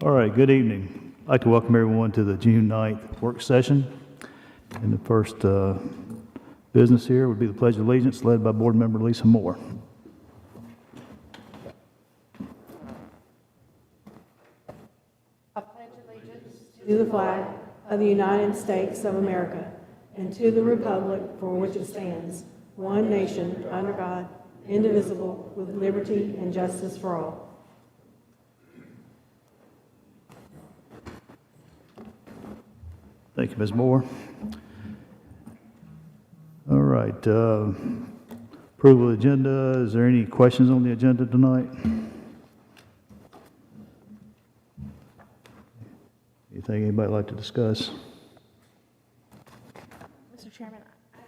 All right, good evening. I'd like to welcome everyone to the June 9th work session. And the first business here would be the Pledge of Allegiance, led by Board Member Lisa Moore. I pledge allegiance to the flag of the United States of America and to the republic for which it stands, one nation, under God, indivisible, with liberty and justice for all. Thank you, Ms. Moore. All right, approval of the agenda. Is there any questions on the agenda tonight? Anything anybody would like to discuss? Mr. Chairman,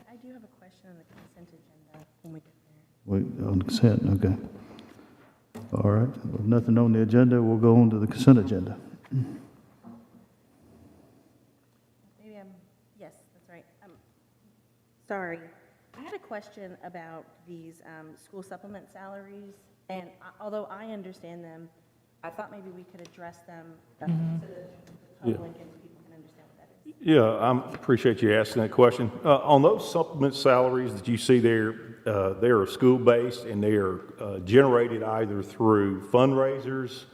I do have a question on the consent agenda when we get there. On consent, okay. All right, with nothing on the agenda, we'll go on to the consent agenda. Yes, that's right. Sorry. I had a question about these school supplement salaries, and although I understand them, I thought maybe we could address them so that the public and people can understand what that is. Yeah, I appreciate you asking that question. On those supplement salaries that you see there, they are school-based and they are generated either through fundraisers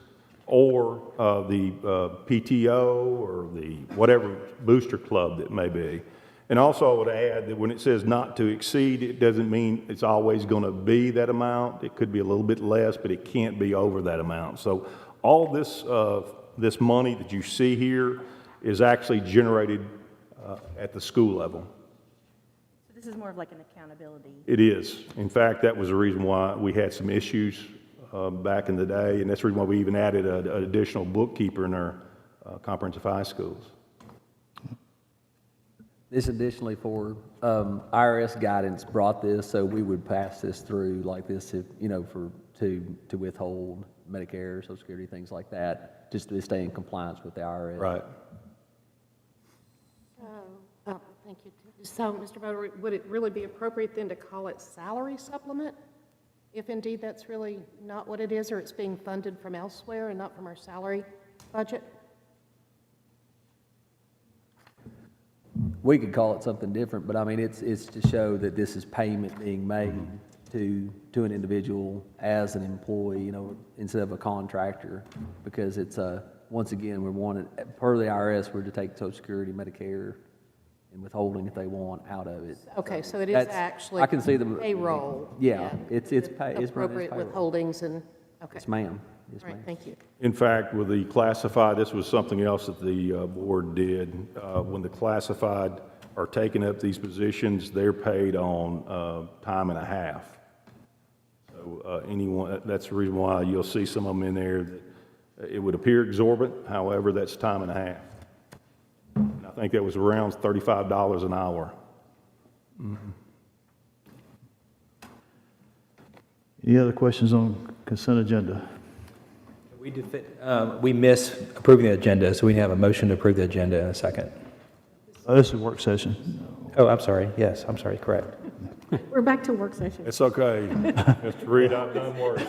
or the PTO or the whatever booster club that may be. And also I would add that when it says not to exceed, it doesn't mean it's always going to be that amount. It could be a little bit less, but it can't be over that amount. So all this, this money that you see here is actually generated at the school level. So this is more of like an accountability. It is. In fact, that was the reason why we had some issues back in the day, and that's the reason why we even added an additional bookkeeper in our comprehensive high schools. This additionally for IRS guidance brought this, so we would pass this through like this, if, you know, to withhold Medicare, Social Security, things like that, just to stay in compliance with the IRS. Right. Thank you. So, Mr. Boder, would it really be appropriate then to call it salary supplement, if indeed that's really not what it is, or it's being funded from elsewhere and not from our salary budget? We could call it something different, but I mean, it's to show that this is payment being made to an individual as an employee, you know, instead of a contractor, because it's once again, we're wanting, per the IRS, we're to take Social Security, Medicare, and withholding if they want out of it. Okay, so it is actually I can see the payroll. Yeah, it's pay, it's appropriate withholdings and, okay. Yes, ma'am. Yes, All right, ma'am. thank you. In fact, with the classified, this was something else that the board did. When the classified are taking up these positions, they're paid on time and a half. So anyone, that's the reason why you'll see some of them in there that it would appear exorbitant. However, that's time and a half. And I think that was around $35 an hour. Mm-hmm. Any other questions on consent agenda? We miss approving the agenda, so we have a motion to approve the agenda in a second. This is a work session. Oh, I'm sorry. Yes, I'm sorry. Correct. We're back to work session. It's okay. Mr. Reed, I've done worse.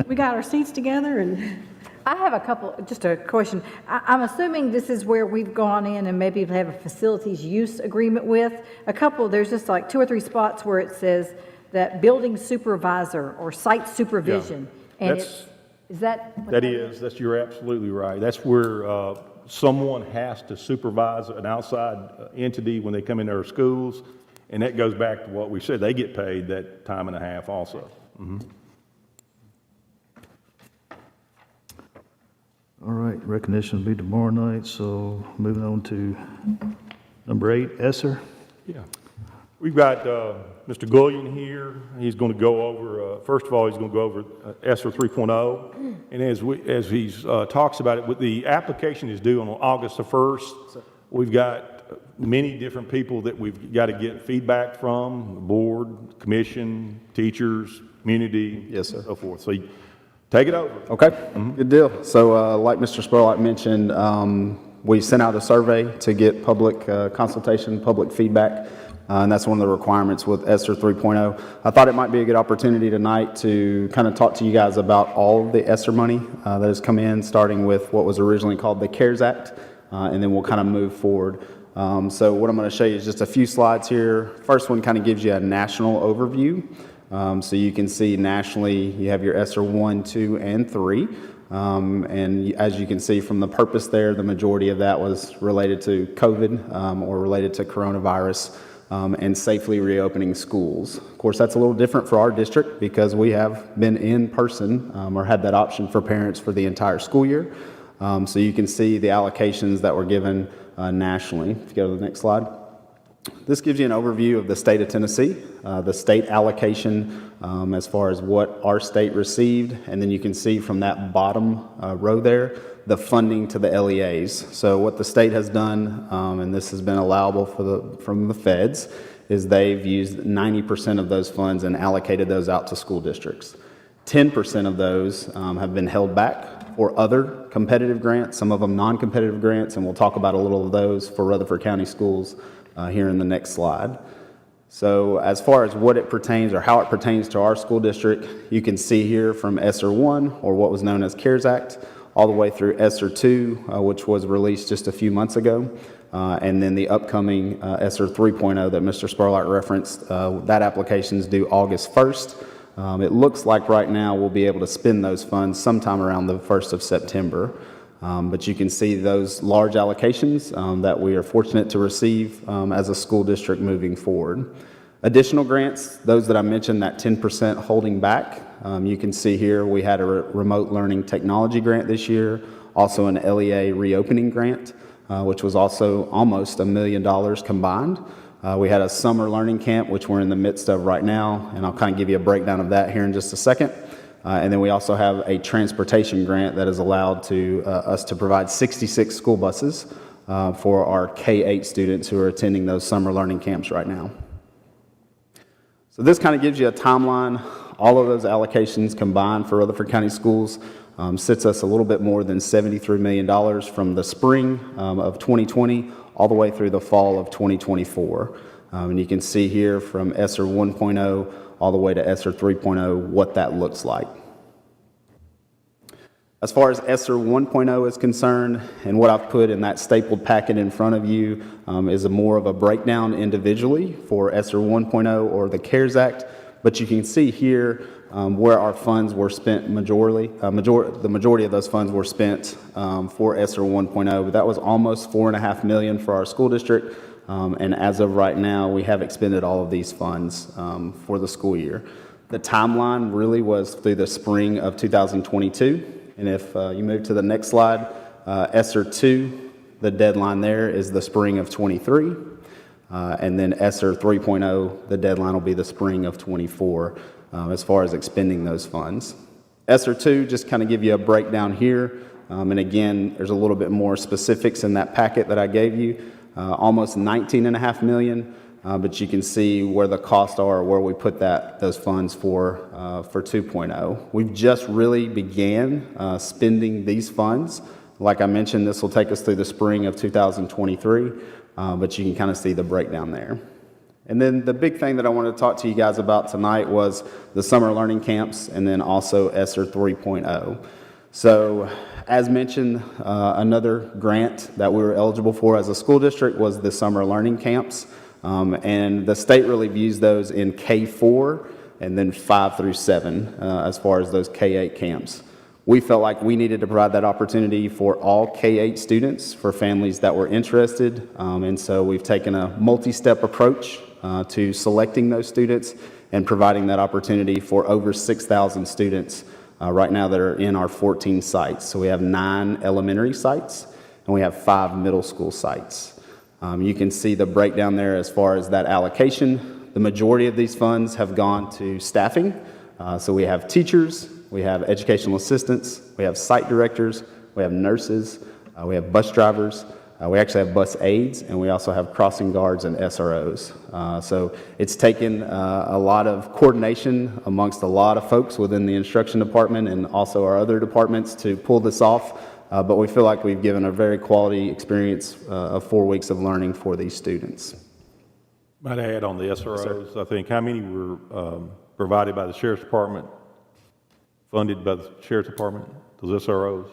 We got our seats together and... I have a couple, just a question. I'm assuming this is where we've gone in and maybe have a facilities use agreement with. A couple, there's just like 2 or 3 spots where it says that building supervisor or site supervision. Yeah, And is that? You're absolutely right. That's where someone has to supervise an outside entity when they come into our schools, and that goes back to what we said. They get paid that time and a half also. Mm-hmm. All right, recognition will be tomorrow night, so moving on to number 8, ESSER. Yeah. We've got Mr. Gullion here. He's going to go over, first of all, he's going to go over ESSER 3.0. And as he talks about it, the application is due on August the 1st. We've got many different people that we've got to get feedback from, the board, commission, teachers, community, yes, sir. so forth. So take it over. Okay, good deal. So like Mr. Spurlock mentioned, we sent out a survey to get public consultation, public feedback and that's one of the requirements with ESSER 3.0. I thought it might be a good opportunity tonight to kind of talk to you guys about all of the ESSER money that has come in, starting with what was originally called the CARES Act, and then we'll kind of move forward. So what I'm going to show you is just a few slides here. First one kind of gives you a national overview. So you can see nationally, you have your ESSER 1, 2, and 3. And as you can see from the purpose there, the majority of that was related to COVID or related to coronavirus and safely reopening schools. Of course, that's a little different for our district because we have been in person or had that option for parents for the entire school year. So you can see the allocations that were given nationally. If you go to the next slide. This gives you an overview of the state of Tennessee, the state allocation as far as what our state received, and then you can see from that bottom row there, the funding to the LEAs. So what the state has done, and this has been allowable from the feds, is they've used 90% of those funds and allocated those out to school districts. 10% of those have been held back for other competitive grants, some of them non-competitive grants, and we'll talk about a little of those for Rutherford County Schools here in the next slide. So as far as what it pertains or how it pertains to our school district, you can see here from ESSER 1, or what was known as CARES Act, all the way through ESSER 2, which was released just a few months ago, and then the upcoming ESSER 3.0 that Mr. Spurlock referenced. That application is due August 1st. It looks like right now we'll be able to spend those funds sometime around the 1st of September. But you can see those large allocations that we are fortunate to receive as a school district moving forward. Additional grants, those that I mentioned, that 10% holding back, you can see here we had a remote learning technology grant this year, also an LEA reopening grant, which was also almost $1 million combined. We had a summer learning camp, which we're in the midst of right now, and I'll kind of give you a breakdown of that here in just a second. And then we also have a transportation grant that has allowed us to provide 66 school buses for our K-8 students who are attending those summer learning camps right now. So this kind of gives you a timeline. All of those allocations combined for Rutherford County Schools sits us a little bit more than $73 million from the spring of 2020 all the way through the fall of 2024. And you can see here from ESSER 1.0 all the way to ESSER 3.0 what that looks like. As far as ESSER 1.0 is concerned, and what I've put in that stapled packet in front of you is more of a breakdown individually for ESSER 1.0 or the CARES Act, but you can see here where our funds were spent the majority of those funds were spent for ESSER 1.0, but that was almost $4.5 million for our school district. And as of right now, we have expended all of these funds for the school year. The timeline really was through the spring of 2022. And if you move to the next slide, ESSER 2, the deadline there is the spring of 23. And then ESSER 3.0, the deadline will be the spring of 24 as far as expending those funds. ESSER 2, just kind of give you a breakdown here. And again, there's a little bit more specifics in that packet that I gave you. Almost $19.5 million, but you can see where the costs are, where we put those funds for 2.0. We've just really began spending these funds. Like I mentioned, this will take us through the spring of 2023, but you can kind of see the breakdown there. And then the big thing that I wanted to talk to you guys about tonight was the summer learning camps and then also ESSER 3.0. So as mentioned, another grant that we were eligible for as a school district was the summer learning camps. And the state really views those in K4 and then 5 through 7 as far as those K8 camps. We felt like we needed to provide that opportunity for all K8 students, for families that were interested. And so we've taken a multi-step approach to selecting those students and providing that opportunity for over 6,000 students right now that are in our 14 sites. So we have 9 elementary sites and we have 5 middle school sites. You can see the breakdown there as far as that allocation. The majority of these funds have gone to staffing. So we have teachers, we have educational assistants, we have site directors, we have nurses, we have bus drivers, we actually have bus aides, and we also have crossing guards and SROs. So it's taken a lot of coordination amongst a lot of folks within the instruction department and also our other departments to pull this off. But we feel like we've given a very quality experience of 4 weeks of learning for these students. Might I add on the SROs, I think, how many were provided by the Sheriff's Department, funded by the Sheriff's Department, those SROs?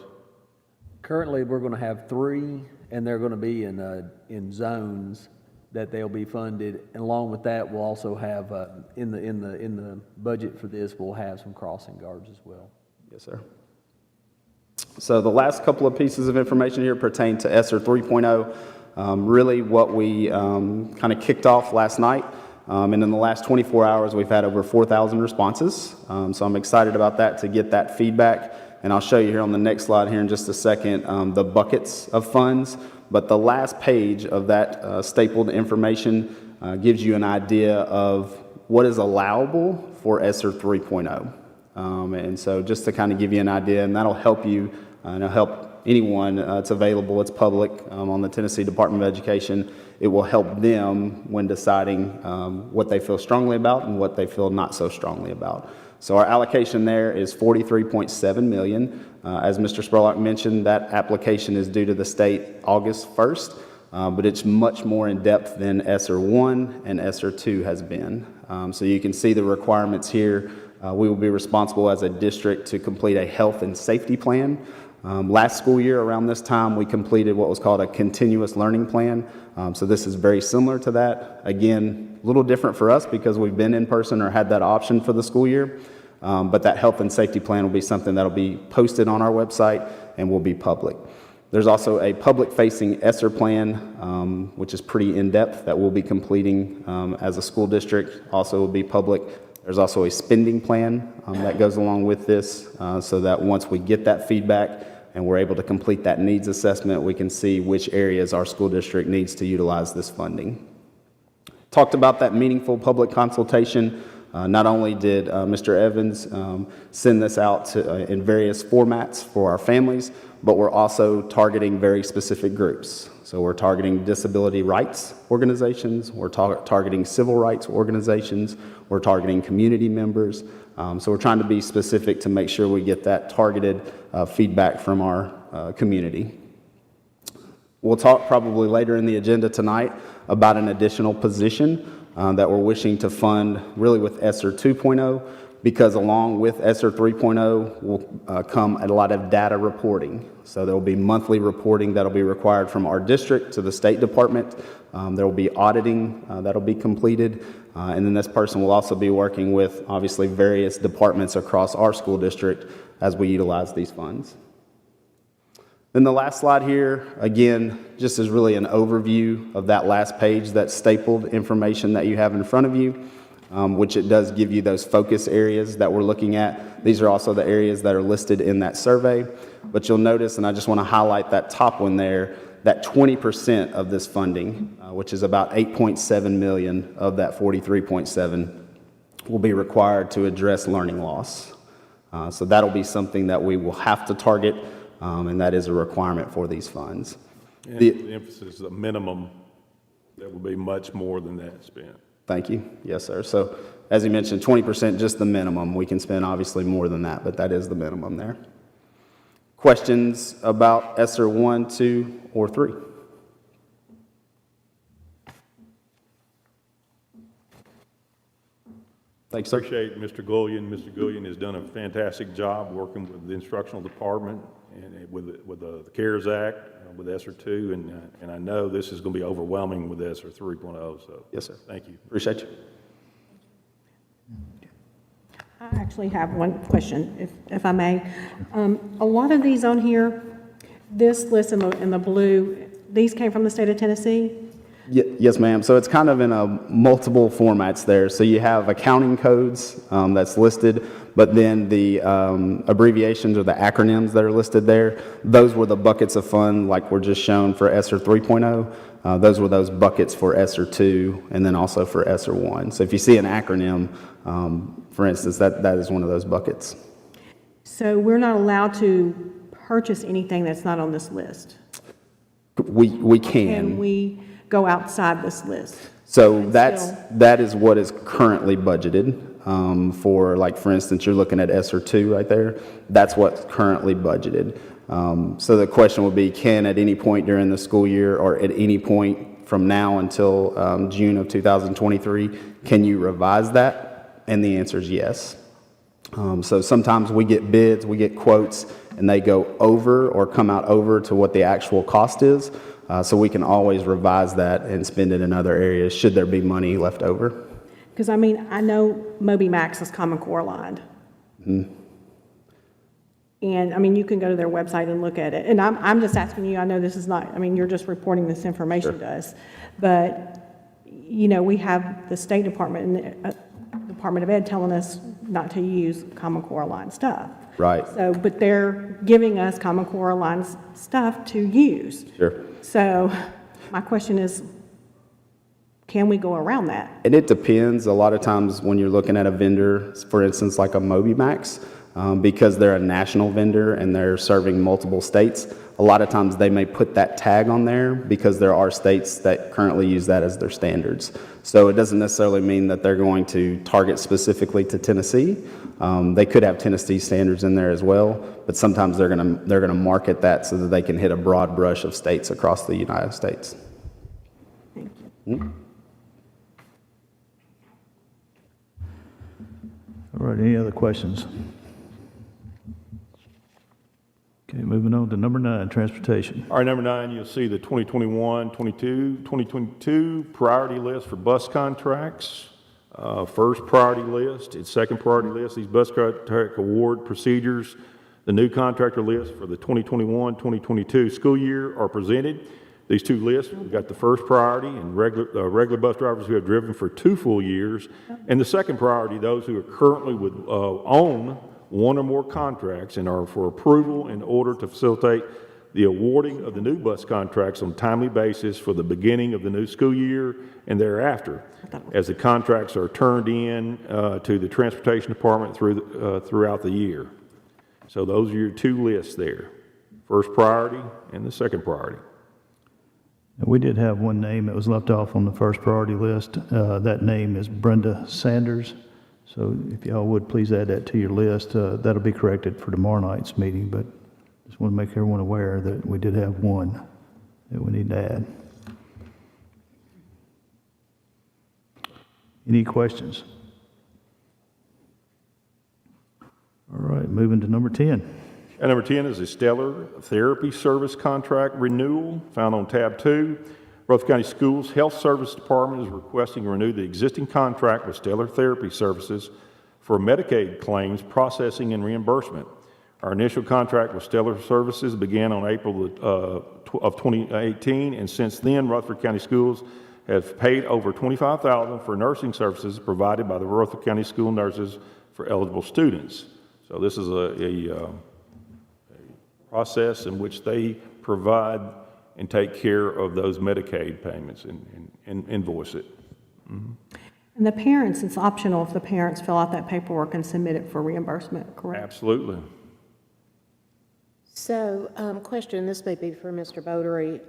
Currently, we're going to have 3, and they're going to be in zones that they'll be funded. And along with that, we'll also have, in the budget for this, we'll have some crossing guards as well. Yes, sir. So the last couple of pieces of information here pertain to ESSER 3.0. Really what we kind of kicked off last night. And in the last 24 hours, we've had over 4,000 responses. So I'm excited about that, to get that feedback. And I'll show you here on the next slide here in just a second the buckets of funds. But the last page of that stapled information gives you an idea of what is allowable for ESSER 3.0. And so just to kind of give you an idea, and that'll help you, and it'll help anyone. It's available, it's public on the Tennessee Department of Education. It will help them when deciding what they feel strongly about and what they feel not so strongly about. So our allocation there is $43.7 million. As Mr. Spurlock mentioned, that application is due to the state August 1st, but it's much more in depth than ESSER 1 and ESSER 2 has been. So you can see the requirements here. We will be responsible as a district to complete a health and safety plan. Last school year around this time, we completed what was called a continuous learning plan. So this is very similar to that. Again, a little different for us because we've been in person or had that option for the school year. But that health and safety plan will be something that will be posted on our website and will be public. There's also a public-facing ESSER plan, which is pretty in-depth, that we'll be completing as a school district. Also will be public. There's also a spending plan that goes along with this, so that once we get that feedback and we're able to complete that needs assessment, we can see which areas our school district needs to utilize this funding. Talked about that meaningful public consultation. Not only did Mr. Evans send this out in various formats for our families, but we're also targeting very specific groups. So we're targeting disability rights organizations, we're targeting civil rights organizations, we're targeting community members. So we're trying to be specific to make sure we get that targeted feedback from our community. We'll talk probably later in the agenda tonight about an additional position that we're wishing to fund really with ESSER 2.0, because along with ESSER 3.0 will come a lot of data reporting. So there will be monthly reporting that will be required from our district to the State Department. There will be auditing that will be completed. And then this person will also be working with, obviously, various departments across our school district as we utilize these funds. Then the last slide here, again, just is really an overview of that last page, that stapled information that you have in front of you, which it does give you those focus areas that we're looking at. These are also the areas that are listed in that survey. But you'll notice, and I just want to highlight that top one there, that 20% of this funding, which is about $8.7 million of that 43.7, will be required to address learning loss. So that'll be something that we will have to target, and that is a requirement for these funds. And the emphasis, the minimum, that will be much more than that spent. Thank you. Yes, sir. So as you mentioned, 20% just the minimum. We can spend obviously more than that, but that is the minimum there. Questions about ESSER 1, 2, or 3? Thanks, sir. Appreciate Mr. Gullion. Mr. Gullion has done a fantastic job working with the instructional department and with the CARES Act, with ESSER 2, and I know this is going to be overwhelming with ESSER 3.0. So Yes, sir. Thank you. Appreciate you. I actually have one question, if I may. A lot of these on here, this list in the blue, these came from the state of Tennessee? Yes, ma'am. So it's kind of in a multiple formats there. So you have accounting codes that's listed, but then the abbreviations or the acronyms that are listed there, those were the buckets of fund like were just shown for ESSER 3.0. Those were those buckets for ESSER 2 and then also for ESSER 1. So if you see an acronym, for instance, that is one of those buckets. So we're not allowed to purchase anything that's not on this list? We can. Can we go outside this list? So that is what is currently budgeted for, like, for instance, you're looking at ESSER 2 right there. That's what's currently budgeted. So the question would be, can at any point during the school year or at any point from now until June of 2023. Can you revise that? And the answer is yes. So sometimes we get bids, we get quotes, and they go over or come out over to what the actual cost is. So we can always revise that and spend it in other areas should there be money left over. Because, I mean, I know Moby Max is Common Core aligned. And, I mean, you can go to their website and look at it. And I'm just asking you, I know this is not, I mean, you're just reporting this information to us. But, you know, we have the State Department and the Department of Ed telling us not to use Common Core aligned stuff. Right. So, but they're giving us Common Core aligned stuff to use. Sure. So my question is, can we go around that? And it depends. A lot of times when you're looking at a vendor, for instance, like a MobiMax, because they're a national vendor and they're serving multiple states, a lot of times they may put that tag on there because there are states that currently use that as their standards. So it doesn't necessarily mean that they're going to target specifically to Tennessee. They could have Tennessee standards in there as well, but sometimes they're gonna market that so that they can hit a broad brush of states across the United States. Thank you. All right, any other questions? Okay, moving on to number 9, transportation. All right, number 9, you'll see the 2022 priority list for bus contracts. First priority list, its second priority list, these bus contract award procedures, the new contractor list for the 2021-2022 school year are presented. These two lists, we've got the first priority and regular bus drivers who have driven for 2 full years, and the second priority, those who are currently own 1 or more contracts and are for approval in order to facilitate the awarding of the new bus contracts on a timely basis for the beginning of the new school year and thereafter, as the contracts are turned in to the Transportation Department throughout the year. So those are your 2 lists there, first priority and the second priority. And we did have one name that was left off on the first priority list. That name is Brenda Sanders. So if y'all would please add that to your list, that'll be corrected for tomorrow night's meeting, but just want to make everyone aware that we did have one that we need to add. Any questions? All right, moving to number 10. And number 10 is a Stellar Therapy Service Contract Renewal, found on tab 2. Rutherford County Schools Health Service Department is requesting to renew the existing contract with Stellar Therapy Services for Medicaid claims processing and reimbursement. Our initial contract with Stellar Services began on April of 2018, and since then, Rutherford County Schools have paid over $25,000 for nursing services provided by the Rutherford County School nurses for eligible students. So this is a process in which they provide and take care of those Medicaid payments and invoice it. And the parents, it's optional if the parents fill out that paperwork and submit it for reimbursement, correct? Absolutely. So, question, this may be for Mr. Bodery.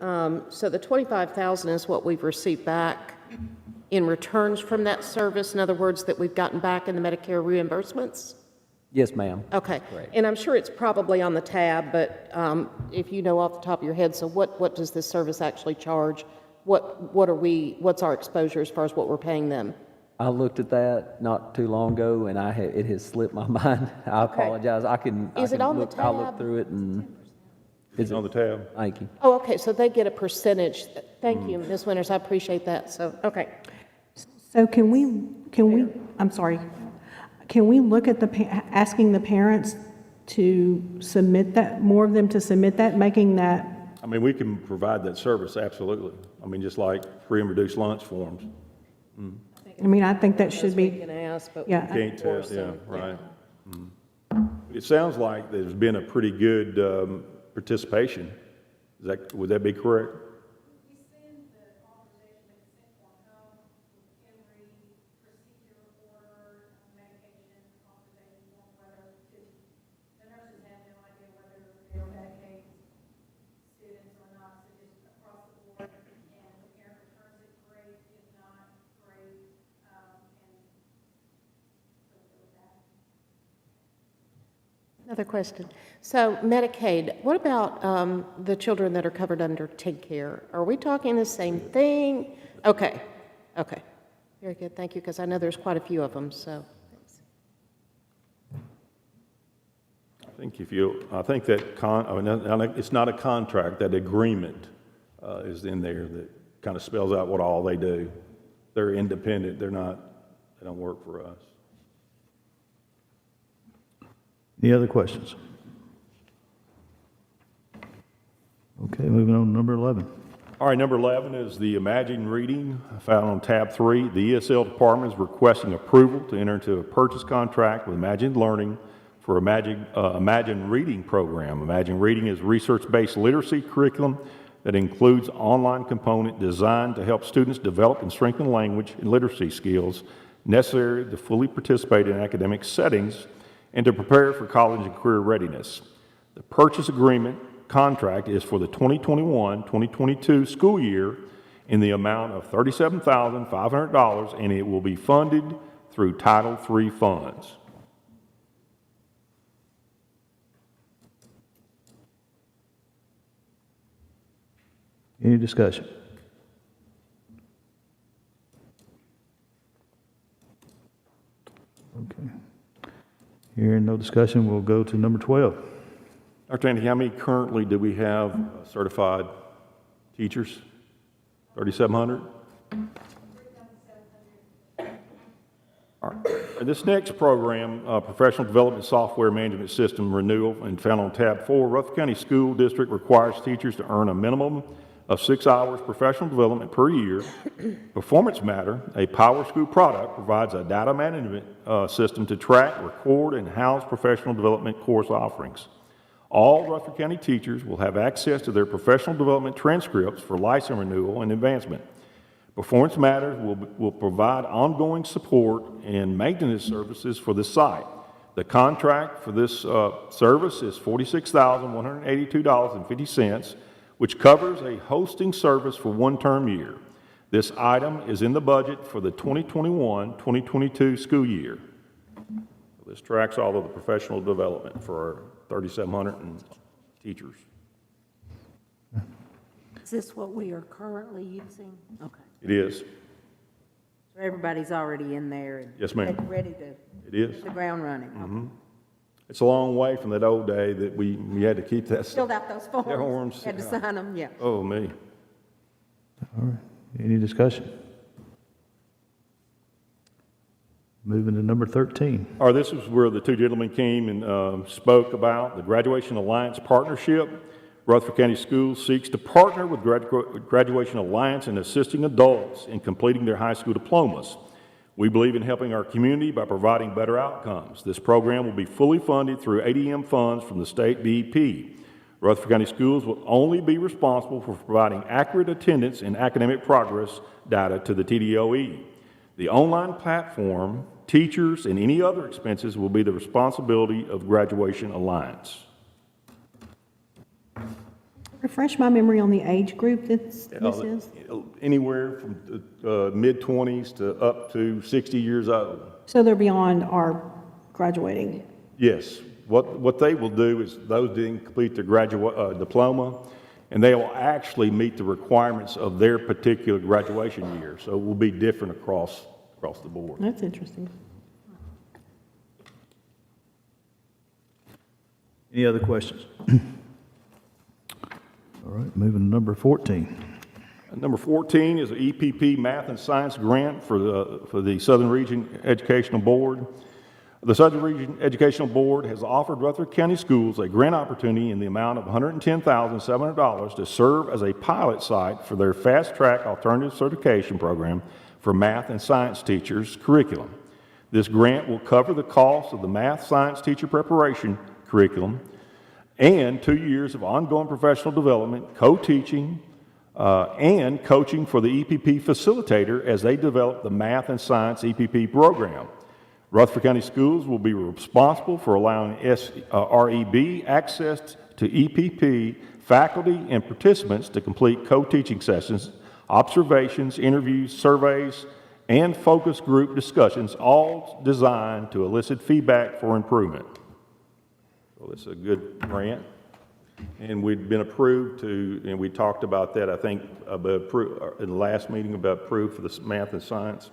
So the $25,000 is what we've received back in returns from that service? In other words, that we've gotten back in the Medicare reimbursements? Yes, ma'am. Okay. Correct. And I'm sure it's probably on the tab, but if you know off the top of your head, so what does this service actually charge? What's our exposure as far as what we're paying them? I looked at that not too long ago, and it has slipped my mind. I apologize. Is it on the I'll look tab? through it and. It's on the tab. Thank you. Oh, okay, so they get a percentage. Thank you, Ms. Winters, I appreciate that. So, okay. So can we, I'm sorry, can we look at asking the parents to submit that, more of them to submit that, making that? I mean, we can provide that service, absolutely. I mean, just like free and reduced lunch forms. I mean, I think that should We be, can ask, but. yeah. Can't tell, Force yeah, them, right. It sounds like there's been a pretty good participation. Would that be correct? We send the authorization of consent form home with every procedure order, medication, authorization form, whether the nurses have no idea whether they're Medicaid students or not, so just across the board, and the parent returns it, great, if not, great, and so with that. Another question. So Medicaid, what about the children that are covered under Take Care? Are we talking the same thing? Okay, okay. Very good, thank you, because I know there's quite a few of them, so. Thanks. I think that it's not a contract, that agreement is in there that kind of spells out what all they do. They're independent, they don't work for us. Any other questions? Okay, moving on to number 11. All right, number 11 is the Imagine Reading, found on tab 3. The ESL department is requesting approval to enter into a purchase contract with Imagine Learning for Imagine Reading program. Imagine Reading is research-based literacy curriculum that includes online component designed to help students develop and strengthen language and literacy skills necessary to fully participate in academic settings and to prepare for college and career readiness. The purchase agreement contract is for the 2021-2022 school year in the amount of $37,500, and it will be funded through Title III funds. Any discussion? Okay. Hearing no discussion, we'll go to number 12. Dr. Andy, how many currently do we have certified teachers? 3,700? All right. This next program, Professional Development Software Management System Renewal, and found on tab 4, Rutherford County School District requires teachers to earn a minimum of 6 hours professional development per year. Performance Matter, a PowerSchool product, provides a data management system to track, record, and house professional development course offerings. All Rutherford County teachers will have access to their professional development transcripts for license renewal and advancement. Performance Matters will provide ongoing support and maintenance services for the site. The contract for this service is $46,182.50, which covers a hosting service for one term year. This item is in the budget for the 2021-2022 school year. This tracks all of the professional development for our 3,700 teachers. Is this what we are currently using? Okay. It is. So everybody's already in there and Yes, ma'am. ready to It is. hit the ground running? Okay. It's a long way from that old day that we had to keep that Filled out those forms? forms. Had to sign them, yeah. Oh, me. All right. Any discussion? Moving to number 13. All right, this is where the two gentlemen came and spoke about the Graduation Alliance Partnership. Rutherford County Schools seeks to partner with Graduation Alliance in assisting adults in completing their high school diplomas. We believe in helping our community by providing better outcomes. This program will be fully funded through ADM funds from the state BEP. Rutherford County Schools will only be responsible for providing accurate attendance and academic progress data to the TDOE. The online platform, teachers, and any other expenses will be the responsibility of Graduation Alliance. Refresh my memory on the age group this is. Anywhere from mid-20s to up to 60 years old. So they're beyond our graduating. Yes. What they will do is those didn't complete their diploma, and they will actually meet the requirements of their particular graduation year. So it will be different across the board. That's interesting. Any other questions? All right, moving to number 14. Number 14 is an EPP Math and Science grant for the Southern Region Educational Board. The Southern Region Educational Board has offered Rutherford County Schools a grant opportunity in the amount of $110,700 to serve as a pilot site for their Fast Track Alternative Certification Program for math and science teachers curriculum. This grant will cover the cost of the math science teacher preparation curriculum and 2 years of ongoing professional development, co-teaching, and coaching for the EPP facilitator as they develop the math and science EPP program. Rutherford County Schools will be responsible for allowing REB access to EPP faculty and participants to complete co-teaching sessions, observations, interviews, surveys, and focus group discussions, all designed to elicit feedback for improvement. So it's a good grant. And we'd been approved to, and we talked about that, I think, about in the last meeting about approved for the math and science.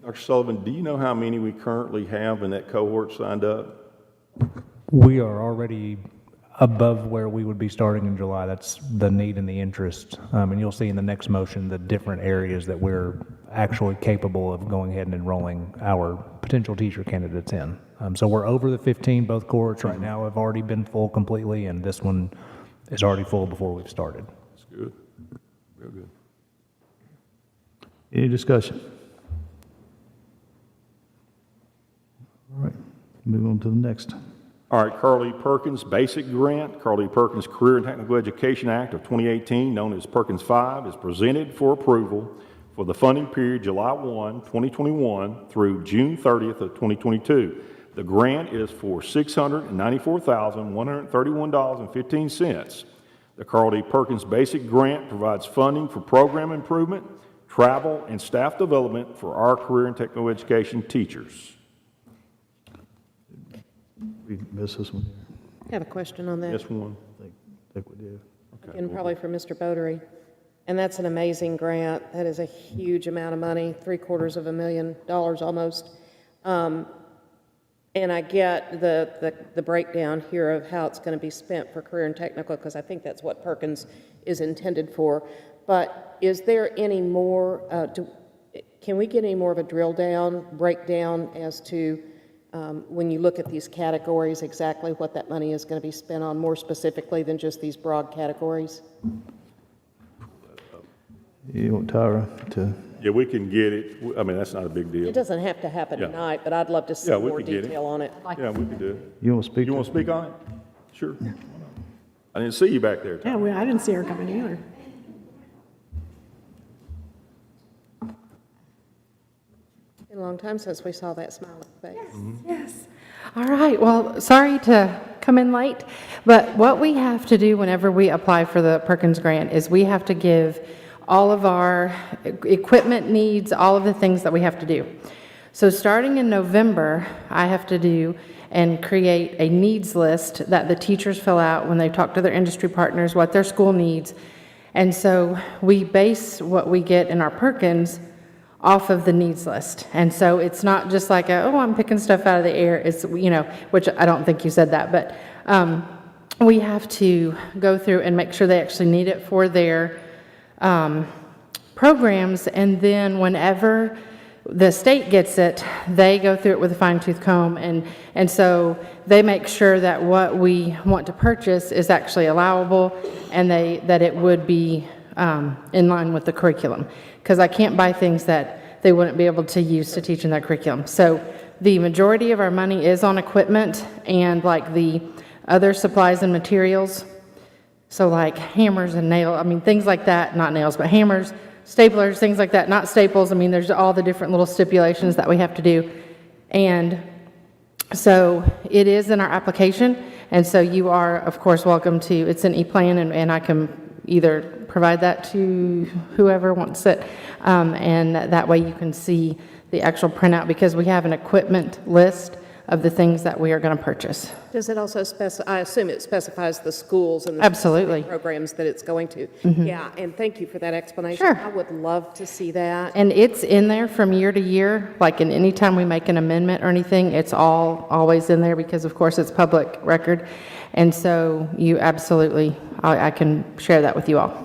Dr. Sullivan, do you know how many we currently have in that cohort signed up? We are already above where we would be starting in July. That's the need and the interest. And you'll see in the next motion the different areas that we're actually capable of going ahead and enrolling our potential teacher candidates in. So we're over the 15. Both cohorts right now have already been full completely, and this one is already full before we've started. That's good. Real good. Any discussion? All right, move on to the next. All right, Carly Perkins Basic Grant, Carly Perkins Career and Technical Education Act of 2018, known as Perkins 5, is presented for approval for the funding period July 1, 2021 through June 30th of 2022. The grant is for $694,131.15. The Carly Perkins Basic Grant provides funding for program improvement, travel, and staff development for our career and technical education teachers. We missed this one. I have a question on that. This one. I think we did. Again, probably for Mr. Bodery. And that's an amazing grant. That is a huge amount of money, $750,000 almost. And I get the breakdown here of how it's going to be spent for career and technical, because I think that's what Perkins is intended for. But is there any more, can we get any more of a drill down, breakdown as to when you look at these categories, exactly what that money is going to be spent on more specifically than just these broad categories? You want Tyra to? Yeah, we can get it. I mean, that's not a big deal. It doesn't have to happen Yeah. tonight, but I'd love to see Yeah, we more could get it. detail on it. Yeah, we can do it. You want to speak? You want to speak on it? Sure. I didn't see you back there, Tom. Yeah, well, I didn't see her coming either. Been a long time since we saw that smiling face. Yes. All right. Well, sorry to come in late, but what we have to do whenever we apply for the Perkins grant is we have to give all of our equipment needs, all of the things that we have to do. So starting in November, I have to do and create a needs list that the teachers fill out when they talk to their industry partners, what their school needs. And so we base what we get in our Perkins off of the needs list. And so it's not just like, I'm picking stuff out of the air. It's, which I don't think you said that, but we have to go through and make sure they actually need it for their programs. And then whenever the state gets it, they go through it with a fine-tooth comb. And so they make sure that what we want to purchase is actually allowable and that it would be in line with the curriculum. Because I can't buy things that they wouldn't be able to use to teach in their curriculum. So the majority of our money is on equipment and like the other supplies and materials. So like hammers and nails, things like that, not nails, but hammers, staplers, things like that, not staples. There's all the different little stipulations that we have to do. And so it is in our application. And so you are, of course, welcome to, it's an e-plan, and I can either provide that to whoever wants it. And that way you can see the actual printout, because we have an equipment list of the things that we are going to purchase. Does it also specify, I assume it specifies the schools and the Absolutely. programs that it's going to? Yeah, and thank you for that explanation. Sure. I would love to see that. And it's in there from year to year, like in any time we make an amendment or anything, it's always in there because, of course, it's public record. And so you absolutely, I can share that with you all.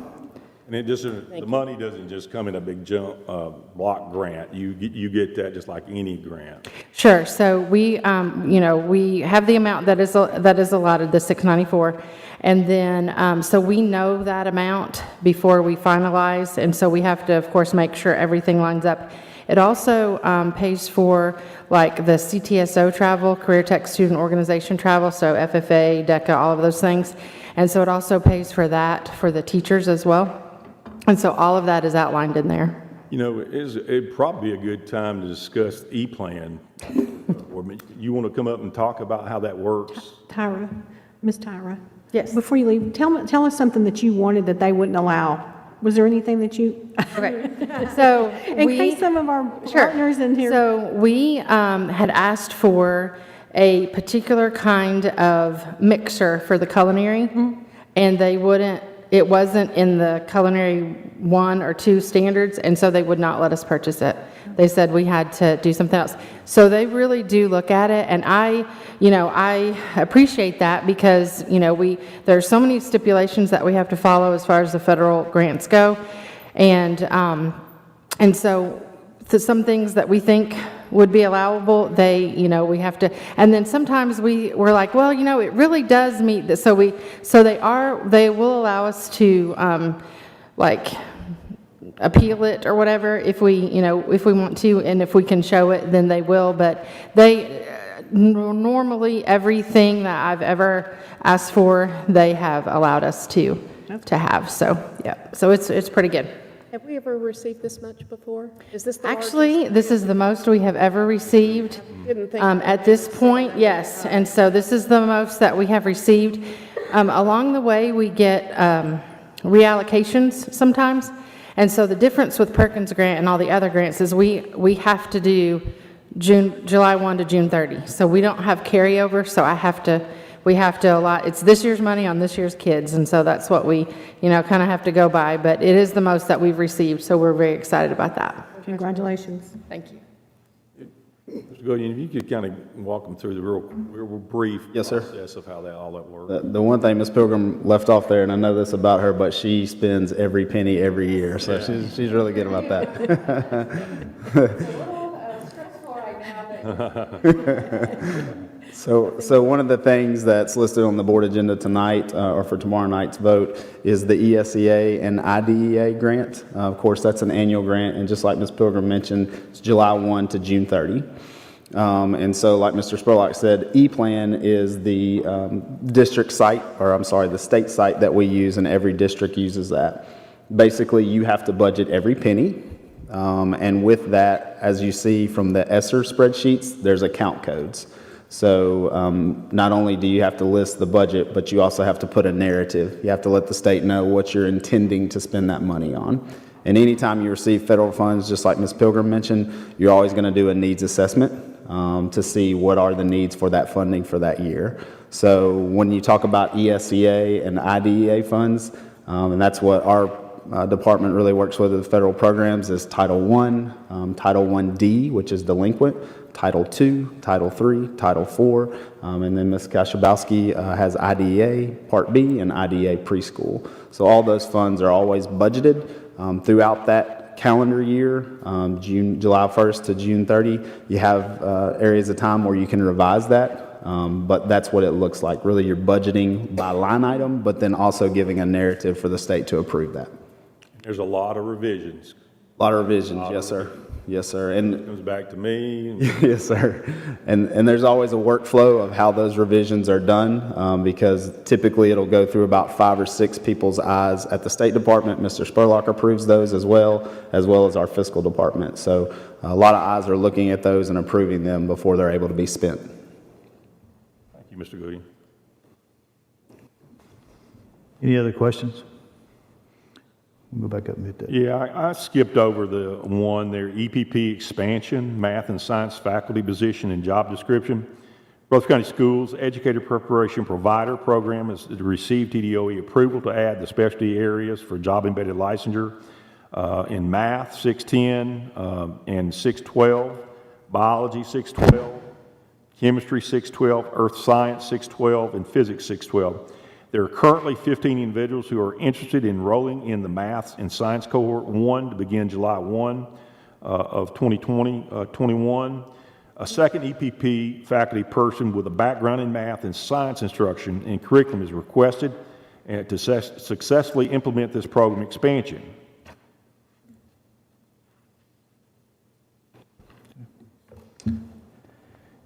And it just, the money doesn't just come in a big jump, block grant. You get that just like any grant. Sure. So we, we have the amount that is allotted, the $694, and then so we know that amount before we finalize, and so we have to, of course, make sure everything lines up. It also pays for like the CTSO travel, Career Tech Student Organization travel, so FFA, DECA, all of those things, and so it also pays for that for the teachers as well. And so all of that is outlined in there. It'd probably be a good time to discuss E-Plan. Or you want to come up and talk about how that works? Tyra, Miss Tyra. Yes. Before you leave, tell us something that you wanted that they wouldn't allow. Was there anything that you? Okay. So In we. case some of our Sure. partners in here. So we had asked for a particular kind of mixer for the culinary, and they wouldn't, it wasn't in the culinary 1 or 2 standards, and so they would not let us purchase it. They said we had to do something else. So they really do look at it, and I appreciate that because, there's so many stipulations that we have to follow as far as the federal grants go. And so some things that we think would be allowable, we have to, and then sometimes we're like, well, it really does meet this. So they will allow us to, appeal it or whatever if we want to, and if we can show it, then they will. But normally everything that I've ever asked for, they have allowed us to have. So, yeah, so it's pretty good. Have we ever received this much before? Is this the largest? Actually, this is the most we have ever received. Didn't think At this point, yes, and so this is the most that we have received. Along the way, we get reallocations sometimes, and so the difference with Perkins Grant and all the other grants is we have to do July 1 to June 30. So we don't have carryover, so we have to allot, it's this year's money on this year's kids, and so that's what we, kind of have to go by, but it is the most that we've received, so we're very excited about that. Congratulations. Thank you. Mr. Goodyear, if you could kind of walk them through the real brief Yes, sir. process of how all that works. The one thing Ms. Pilgrim left off there, and I know this about her, but she spends every penny every year, so she's really good about that. stressful right now, So one of the things that's listed on the board agenda tonight, or for tomorrow night's vote, is the ESSER and IDEA grant. Of course, that's an annual grant, and just like Ms. Pilgrim mentioned, it's July 1 to June 30. And so, like Mr. Spurlock said, E-Plan is the district site, or I'm sorry, the state site that we use, and every district uses that. Basically, you have to budget every penny, and with that, as you see from the ESSER spreadsheets, there's account codes. So not only do you have to list the budget, but you also have to put a narrative. You have to let the state know what you're intending to spend that money on. And anytime you receive federal funds, just like Ms. Pilgrim mentioned, you're always going to do a needs assessment to see what are the needs for that funding for that year. So when you talk about ESSER and IDEA funds, and that's what our department really works with the federal programs, is Title I, Title 1D, which is delinquent, Title II, Title III, Title IV, and then Ms. Kashabowski has IDEA Part B and IDEA Preschool. So all those funds are always budgeted throughout that calendar year, July 1st to June 30. You have areas of time where you can revise that, but that's what it looks like. Really, you're budgeting by line item, but then also giving a narrative for the state to approve that. There's a lot of revisions. A lot of revisions, yes, sir. Yes, sir. And It comes back to me. yes, sir. And there's always a workflow of how those revisions are done, because typically it'll go through about 5 or 6 people's eyes at the State Department. Mr. Spurlock approves those as well as our fiscal department. So a lot of eyes are looking at those and approving them before they're able to be spent. Thank you, Mr. Goodyear. Any other questions? We'll go back up and hit that. Yeah, I skipped over the one there, EPP expansion, math and science faculty position and job description. Rutherford County Schools Educator Preparation Provider Program has received TDOE approval to add the specialty areas for job-embedded licensure in math, 610, and 612, biology, 612, chemistry, 612, earth science, 612, and physics, 612. There are currently 15 individuals who are interested in enrolling in the Maths and Science Cohort 1 to begin July 1 of 2021. A second EPP faculty person with a background in math and science instruction and curriculum is requested to successfully implement this program expansion.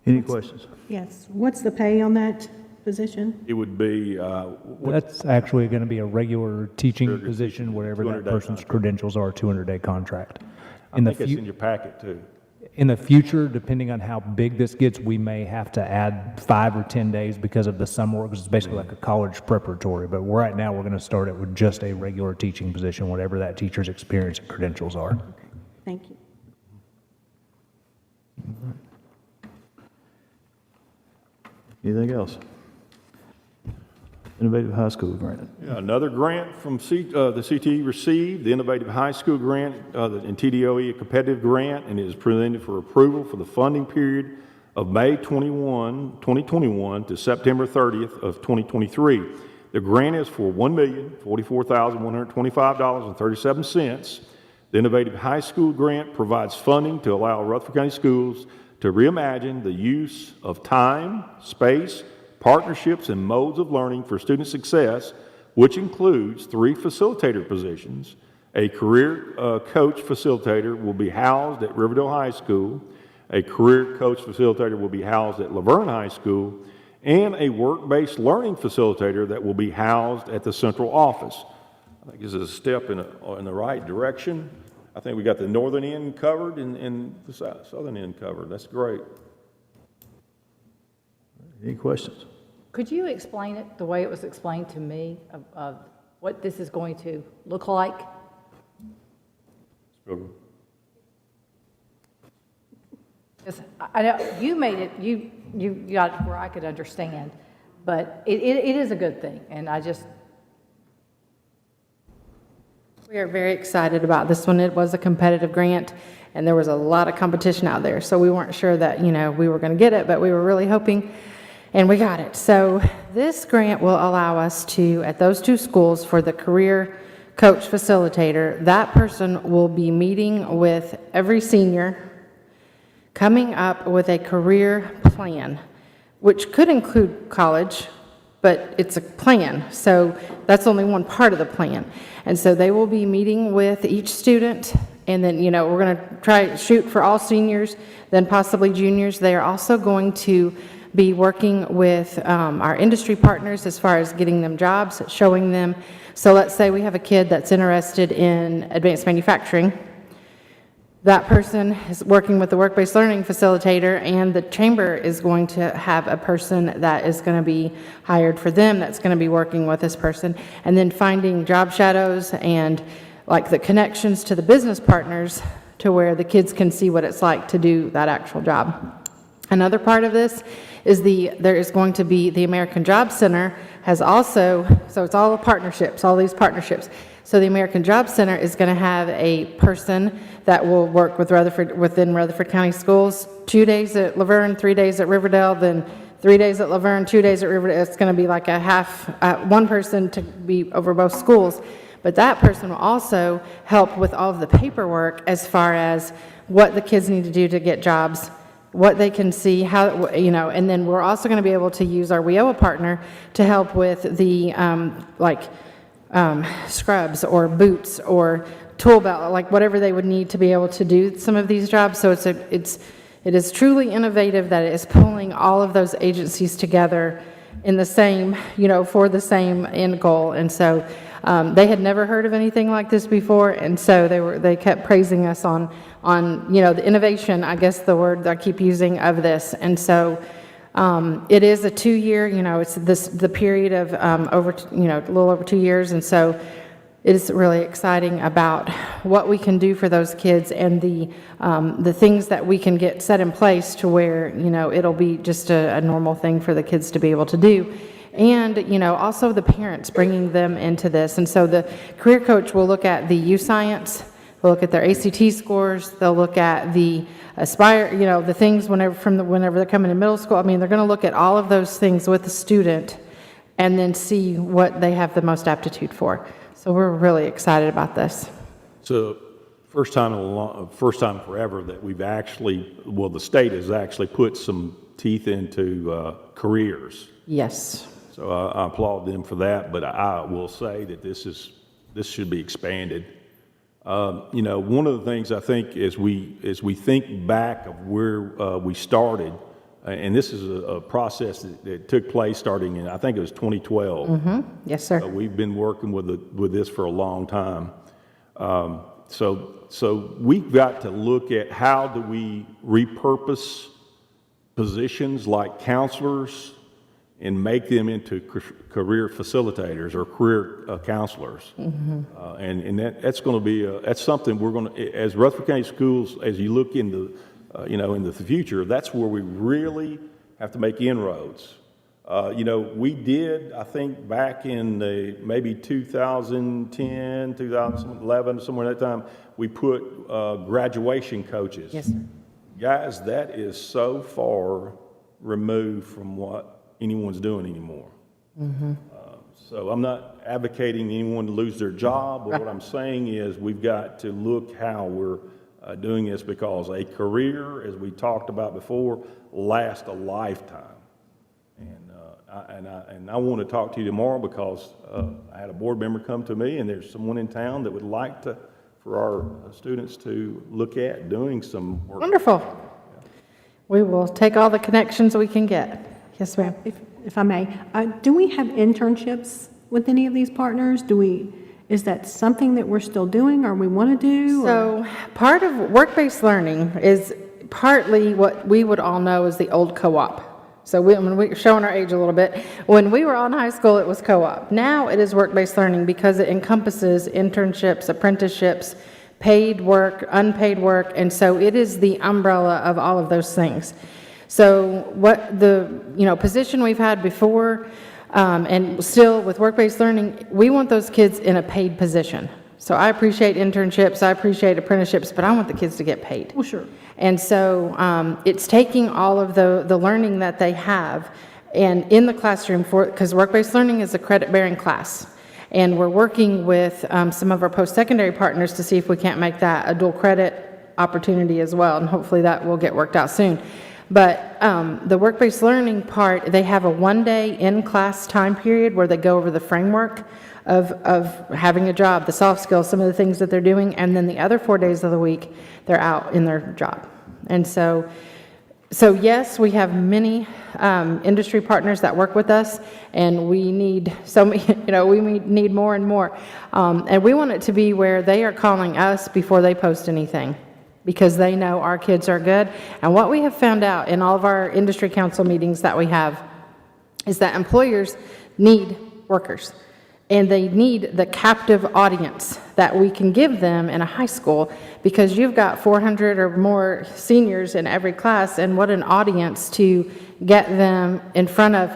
Any questions? Yes. What's the pay on that position? It would be, That's actually going to be a regular teaching position, whatever that 200-day person's contract. credentials are, 200-day contract. I think it's in your packet too. In the future, depending on how big this gets, we may have to add 5 or 10 days because of the summer work, 'cause it's basically like a college preparatory. But right now, we're going to start it with just a regular teaching position, whatever that teacher's experience and credentials are. Thank you. Anything else? Innovative High School grant. Yeah, another grant from the CTE received, the Innovative High School Grant, and TDOE, a competitive grant, and it is presented for approval for the funding period of May 2021 to September 30th of 2023. The grant is for $1,044,125.37. The Innovative High School Grant provides funding to allow Rutherford County Schools to reimagine the use of time, space, partnerships, and modes of learning for student success, which includes 3 facilitator positions. A career coach facilitator will be housed at Riverdale High School. A career coach facilitator will be housed at Laverne High School, and a work-based learning facilitator that will be housed at the central office. I think this is a step in the right direction. I think we got the northern end covered and the southern end covered. That's great. Any questions? Could you explain it the way it was explained to me of what this is going to look like? Because I know you made it, you got it where I could understand, but it is a good thing, and I just, We are very excited about this one. It was a competitive grant, and there was a lot of competition out there. So we weren't sure that, we were going to get it, but we were really hoping, and we got it. So this grant will allow us to, at those 2 schools, for the career coach facilitator, that person will be meeting with every senior, coming up with a career plan, which could include college, but it's a plan, so that's only one part of the plan. And so they will be meeting with each student, and then, we're going to shoot for all seniors, then possibly juniors. They are also going to be working with our industry partners as far as getting them jobs, showing them. So let's say we have a kid that's interested in advanced manufacturing. That person is working with the work-based learning facilitator, and the chamber is going to have a person that is going to be hired for them that's going to be working with this person, and then finding job shadows and like the connections to the business partners to where the kids can see what it's like to do that actual job. Another part of this is there is going to be the American Job Center has also, so it's all partnerships, all these partnerships. So the American Job Center is going to have a person that will work with within Rutherford County Schools, 2 days at Laverne, 3 days at Riverdale, then 3 days at Laverne, 2 days at Riverdale. It's going to be like a half, one person to be over both schools. But that person will also help with all of the paperwork as far as what the kids need to do to get jobs, what they can see, how, and then we're also going to be able to use our WIOA partner to help with the, scrubs or boots or tool belt, like whatever they would need to be able to do some of these jobs. So it is truly innovative that it is pulling all of those agencies together in the same, for the same end goal. And so they had never heard of anything like this before, and so they kept praising us on the innovation, I guess the word that I keep using, of this. And so it is a 2-year, it's the period of a little over 2 years, and so it is really exciting about what we can do for those kids and the things that we can get set in place to where, it'll be just a normal thing for the kids to be able to do. And, also the parents, bringing them into this. And so the career coach will look at the U-Science, they'll look at their ACT scores, they'll look at the Aspire, the things whenever they're coming to middle school. I mean, they're going to look at all of those things with the student and then see what they have the most aptitude for. So we're really excited about this. So first time forever that we've the state has actually put some teeth into careers. Yes. So I applaud them for that, but I will say that this should be expanded. One of the things I think as we think back of where we started, and this is a process that took place starting in, I think it was 2012. Mm-hmm. Yes, sir. We've been working with this for a long time. So we've got to look at how do we repurpose positions like counselors and make them into career facilitators or career counselors. And that's going to be, that's something we're going to, as Rutherford County Schools, as you look into, into the future, that's where we really have to make inroads. We did, I think, back in maybe 2010, 2011, somewhere in that time, we put graduation coaches. Yes, sir. Guys, that is so far removed from what anyone's doing anymore. So I'm not advocating anyone to lose their job, but what I'm saying is we've got to look how we're doing this, because a career, as we talked about before, lasts a lifetime. And I want to talk to you tomorrow because I had a board member come to me, and there's someone in town that would like for our students to look at doing some work. Wonderful. We will take all the connections we can get. Yes, ma'am. If I may, do we have internships with any of these partners? Is that something that we're still doing or we want to do? So part of work-based learning is partly what we would all know as the old co-op. So when we're showing our age a little bit, when we were on high school, it was co-op. Now it is work-based learning because it encompasses internships, apprenticeships, paid work, unpaid work, and so it is the umbrella of all of those things. So what the position we've had before, and still with work-based learning, we want those kids in a paid position. So I appreciate internships, I appreciate apprenticeships, but I want the kids to get paid. Well, sure. And so it's taking all of the learning that they have and in the classroom, because work-based learning is a credit-bearing class. And we're working with some of our post-secondary partners to see if we can't make that a dual credit opportunity as well, and hopefully that will get worked out soon. But the work-based learning part, they have a one-day in-class time period where they go over the framework of having a job, the soft skills, some of the things that they're doing, and then the other 4 days of the week, they're out in their job. And so yes, we have many industry partners that work with us, and we need so many, we need more and more. And we want it to be where they are calling us before they post anything, because they know our kids are good. And what we have found out in all of our industry council meetings that we have is that employers need workers, and they need the captive audience that we can give them in a high school, because you've got 400 or more seniors in every class, and what an audience to get them in front of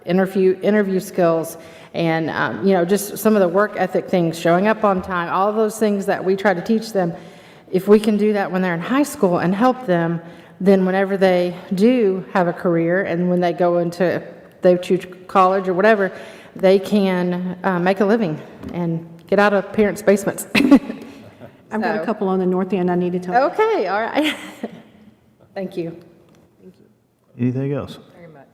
interview skills and, just some of the work ethic things, showing up on time, all of those things that we try to teach them. If we can do that when they're in high school and help them, then whenever they do have a career and when they go into, they choose college or whatever, they can make a living and get out of parents' basements. I've got a couple on the north end I need to tell you. Okay, all right. Thank you. Anything else? Very much.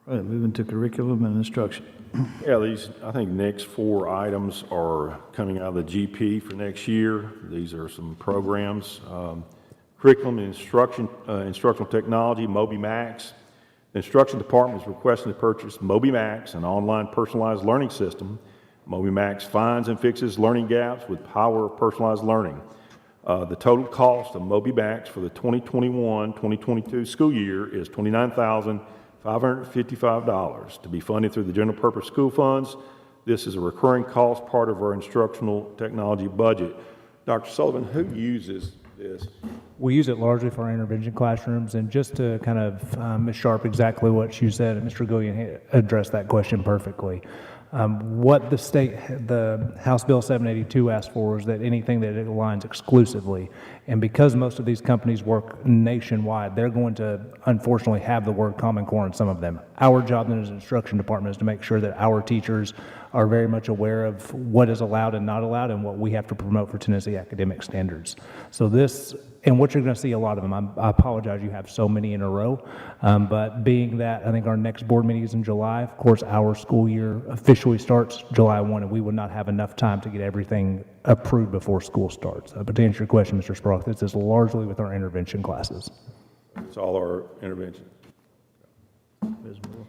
All right, moving to curriculum and instruction. Yeah, I think next 4 items are coming out of the GP for next year. These are some programs. Curriculum and instructional technology, Moby Max. The instruction department is requesting to purchase Moby Max, an online personalized learning system. Moby Max finds and fixes learning gaps with power of personalized learning. The total cost of Moby Max for the 2021-2022 school year is $29,555 to be funded through the general purpose school funds. This is a recurring cost, part of our instructional technology budget. Dr. Sullivan, who uses this? We use it largely for our intervention classrooms, and just to kind of, Ms. Sharp, exactly what you said, and Mr. Gillian addressed that question perfectly. What the House Bill 782 asked for is that anything that it aligns exclusively, and because most of these companies work nationwide, they're going to unfortunately have the word Common Core in some of them. Our job then as an instruction department is to make sure that our teachers are very much aware of what is allowed and not allowed and what we have to promote for Tennessee academic standards. So this, and what you're going to see a lot of them, I apologize you have so many in a row, but being that I think our next board meeting is in July, of course our school year officially starts July 1, and we would not have enough time to get everything approved before school starts. But to answer your question, Mr. Sprock, this is largely with our intervention classes. It's all our intervention. Ms. Moore?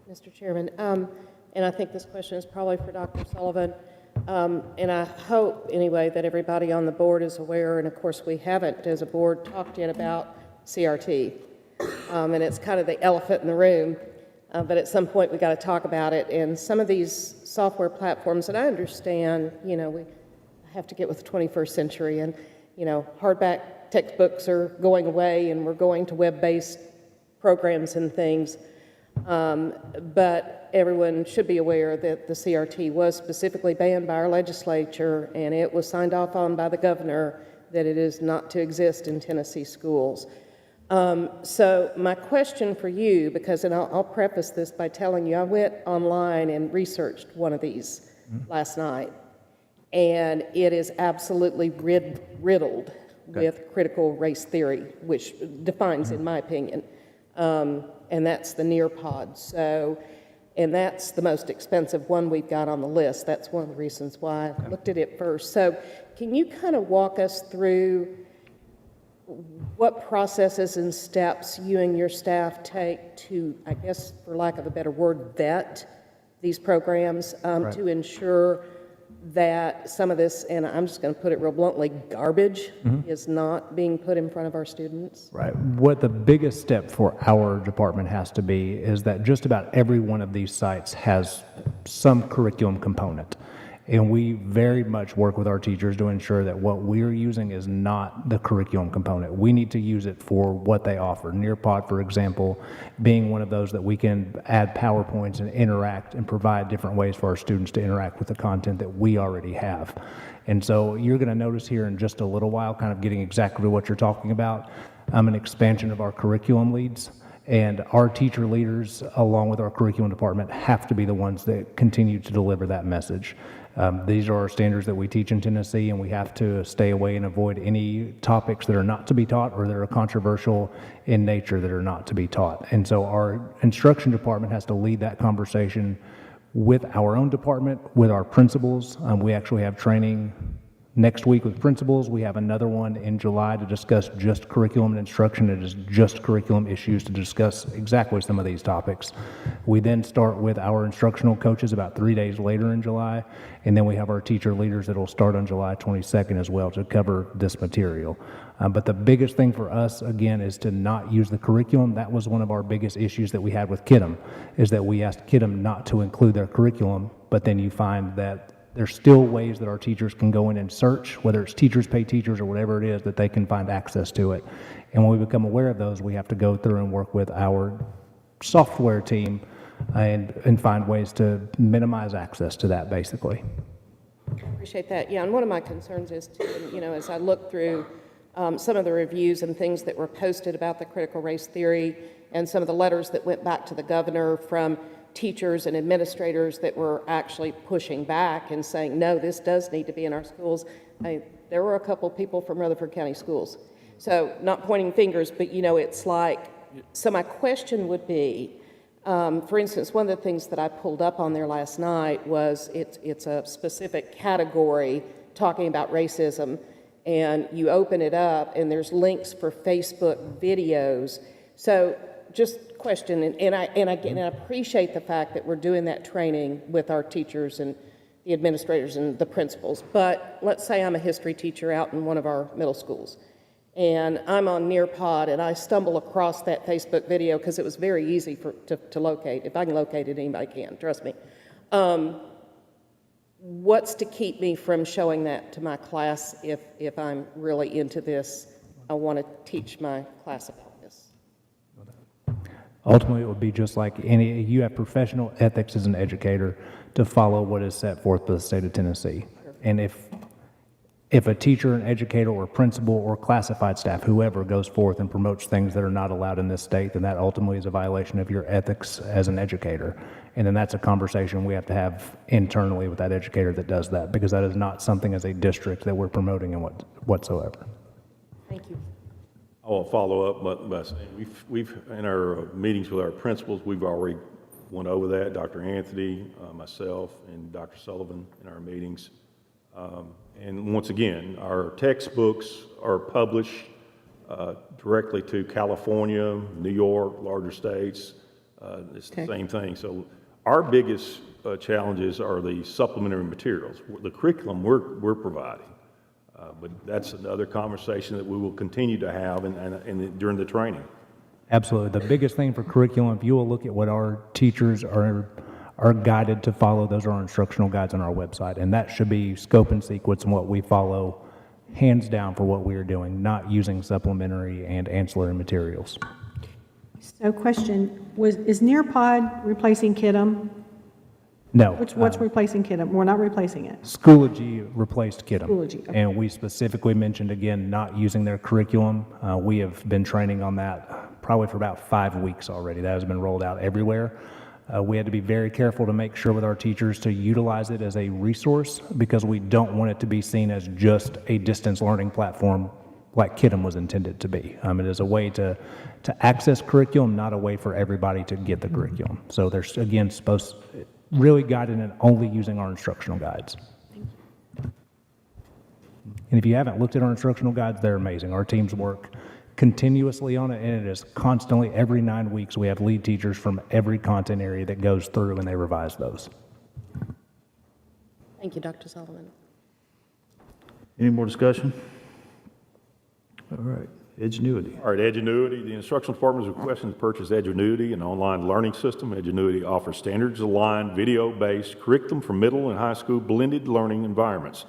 Mr. Chairman, and I think this question is probably for Dr. Sullivan. And I hope, anyway, that everybody on the board is aware, and of course, we haven't, as a board, talked yet about CRT. And it's kind of the elephant in the room, but at some point, we got to talk about it. And some of these software platforms, and I understand, you know, we have to get with the 21st century, and, you know, hardback textbooks are going away, and we're going to web-based programs and things. But everyone should be aware that the CRT was specifically banned by our legislature, and it was signed off on by the governor that it is not to exist in Tennessee schools. So my question for you, because, and I'll preface this by telling you, I went online and researched one of these last night, and it is absolutely riddled with critical race theory, which defines, in my opinion, and that's the Nearpod. So, and that's the most expensive one we've got on the list. That's one of the reasons why I looked at it first. So can you kind of walk us through what processes and steps you and your staff take to, I guess, for lack of a better word, vet these programs to ensure that some of this, and I'm just going to put it real bluntly, garbage is not being put in front of our students? Right. What the biggest step for our department has to be is that just about every one of these sites has some curriculum component. And we very much work with our teachers to ensure that what we're using is not the curriculum component. We need to use it for what they offer. Nearpod, for example, being one of those that we can add PowerPoints and interact and provide different ways for our students to interact with the content that we already have. And so you're going to notice here in just a little while, kind of getting exactly what you're talking about, an expansion of our curriculum leads. And our teacher leaders, along with our curriculum department, have to be the ones that continue to deliver that message. These are our standards that we teach in Tennessee, and we have to stay away and avoid any topics that are not to be taught or that are controversial in nature that are not to be taught. And so our instruction department has to lead that conversation with our own department, with our principals. We actually have training next week with principals. We have another one in July to discuss just curriculum and instruction. It is just curriculum issues to discuss exactly some of these topics. We then start with our instructional coaches about 3 days later in July, and then we have our teacher leaders that will start on July 22nd as well to cover this material. But the biggest thing for us, again, is to not use the curriculum. That was one of our biggest issues that we had with KIDM, is that we asked KIDM not to include their curriculum, but then you find that there's still ways that our teachers can go in and search, whether it's Teachers Pay Teachers or whatever it is, that they can find access to it. And when we become aware of those, we have to go through and work with our software team and find ways to minimize access to that, basically. I appreciate that. Yeah, and one of my concerns is, too, you know, as I look through some of the reviews and things that were posted about the critical race theory and some of the letters that went back to the governor from teachers and administrators that were actually pushing back and saying, no, this does need to be in our schools. There were a couple people from Rutherford County Schools. So not pointing fingers, but, you know, it's like, so my question would be, for instance, one of the things that I pulled up on there last night was it's a specific category talking about racism, and you open it up and there's links for Facebook videos. So just question, and I appreciate the fact that we're doing that training with our teachers and the administrators and the principals, but let's say I'm a history teacher out in one of our middle schools, and I'm on Nearpod, and I stumble across that Facebook video because it was very easy to locate. If I can locate it, anybody can, trust me. What's to keep me from showing that to my class if I'm really into this? I want to teach my class about this. Ultimately, it would be just like any, you have professional ethics as an educator to follow what is set forth by the state of Tennessee. Sure. And if a teacher, an educator, or principal, or classified staff, whoever goes forth and promotes things that are not allowed in this state, then that ultimately is a violation of your ethics as an educator. And then that's a conversation we have to have internally with that educator that does that, because that is not something as a district that we're promoting in whatsoever. Thank you. I will follow up, but we've in our meetings with our principals, we've already went over that. Dr. Anthony, myself, and Dr. Sullivan in our meetings. And once again, our textbooks are published directly to California, New York, larger states. It's the same thing. So Our biggest challenges are the supplementary materials. The curriculum we're providing. But that's another conversation that we will continue to have during the training. Absolutely. The biggest thing for curriculum, if you will look at what our teachers are guided to follow, those are our instructional guides on our website. And that should be scope and sequence and what we follow hands down for what we are doing, not using supplementary and ancillary materials. So question, is Nearpod replacing Kidem? No. What's replacing Kidem? We're not replacing it. Schoology replaced Kidem. Schoology, okay. And we specifically mentioned, again, not using their curriculum. We have been training on that probably for about 5 weeks already. That has been rolled out everywhere. We had to be very careful to make sure with our teachers to utilize it as a resource because we don't want it to be seen as just a distance learning platform like Kidem was intended to be. It is a way to access curriculum, not a way for everybody to get the curriculum. So there's, again, really guided and only using our instructional guides. And if you haven't looked at our instructional guides, they're amazing. Our teams work continuously on it, and it is constantly, every 9 weeks, we have lead teachers from every content area that goes through and they revise those. Thank you, Dr. Sullivan. Any more discussion? All right, Edgenuity. All right, Edgenuity, the instructional department is requesting to purchase Edgenuity, an online learning system. Edgenuity offers standards-aligned, video-based curriculum for middle and high school blended learning environments.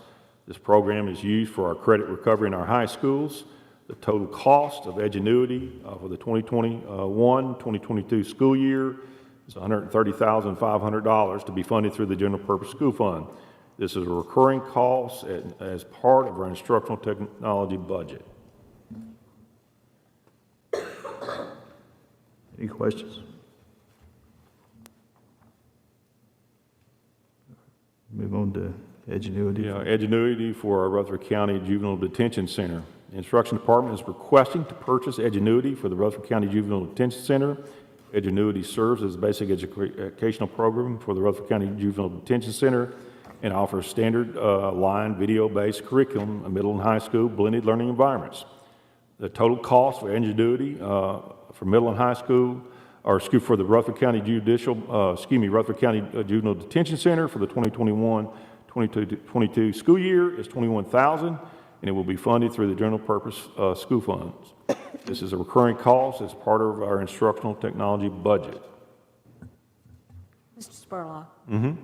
This program is used for our credit recovery in our high schools. The total cost of Edgenuity for the 2021-2022 school year is $130,500 to be funded through the General Purpose School Fund. This is a recurring cost as part of our instructional technology budget. Any questions? Move on to Edgenuity. Yeah, Edgenuity for our Rutherford County Juvenile Detention Center. The Instruction Department is requesting to purchase Edgenuity for the Rutherford County Juvenile Detention Center. Edgenuity serves as a basic educational program for the Rutherford County Juvenile Detention Center and offers standard line video-based curriculum in middle and high school blended learning environments. The total cost for Edgenuity for middle and high school, for the Rutherford County Rutherford County Juvenile Detention Center for the 2021-2022 school year is $21,000, and it will be funded through the General Purpose School Funds. This is a recurring cost as part of our instructional technology budget. Mr. Spurlock? Could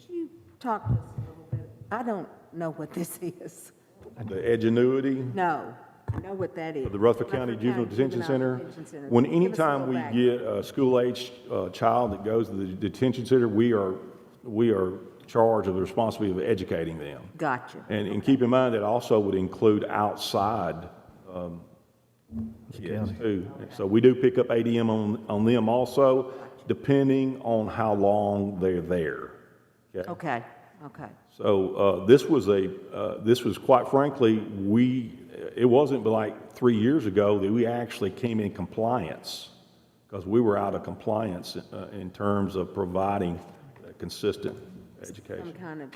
you talk to us a little bit? I don't know what this is. The Edgenuity. No, I know what that is. For the Rutherford County Juvenile Detention Center. Anytime we get a school-aged child that goes to the detention center, we are charged with the responsibility of educating them. Gotcha. And keep in mind that also would include outside kids too. So we do pick up ADM on them also, depending on how long they're there. Okay. So this was quite frankly, it wasn't but like 3 years ago that we actually came in compliance because we were out of compliance in terms of providing a consistent education. Some kind of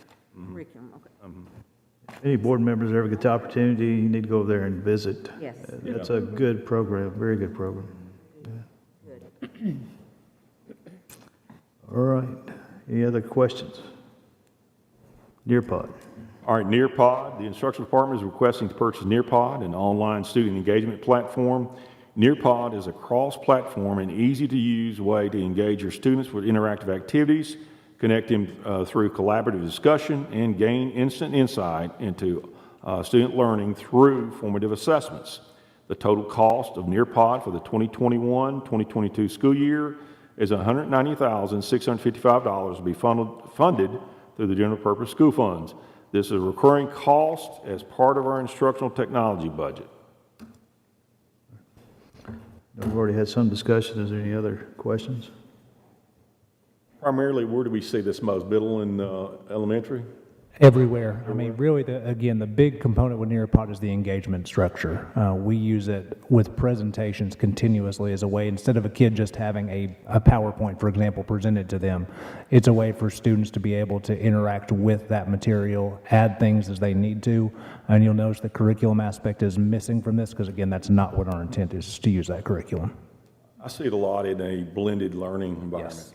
curriculum, okay. Any board members ever get the opportunity, you need to go over there and visit. Yes. That's a good program, very good program. Good. All right, any other questions? Nearpod. All right, Nearpod. The instructional department is requesting to purchase Nearpod, an online student engagement platform. Nearpod is a cross-platform and easy-to-use way to engage your students with interactive activities, connect them through collaborative discussion, and gain instant insight into student learning through formative assessments. The total cost of Nearpod for the 2021-2022 school year is $190,655 to be funded through the General Purpose School Funds. This is a recurring cost as part of our instructional technology budget. We've already had some discussion. Is there any other questions? Primarily, where do we see this most? Middle and elementary? Everywhere. I mean, really, again, the big component with Nearpod is the engagement structure. We use it with presentations continuously as a way, instead of a kid just having a PowerPoint, for example, presented to them, it's a way for students to be able to interact with that material, add things as they need to, and you'll notice the curriculum aspect is missing from this because, again, that's not what our intent is to use that curriculum. I see it a lot in a blended learning environment. Yes.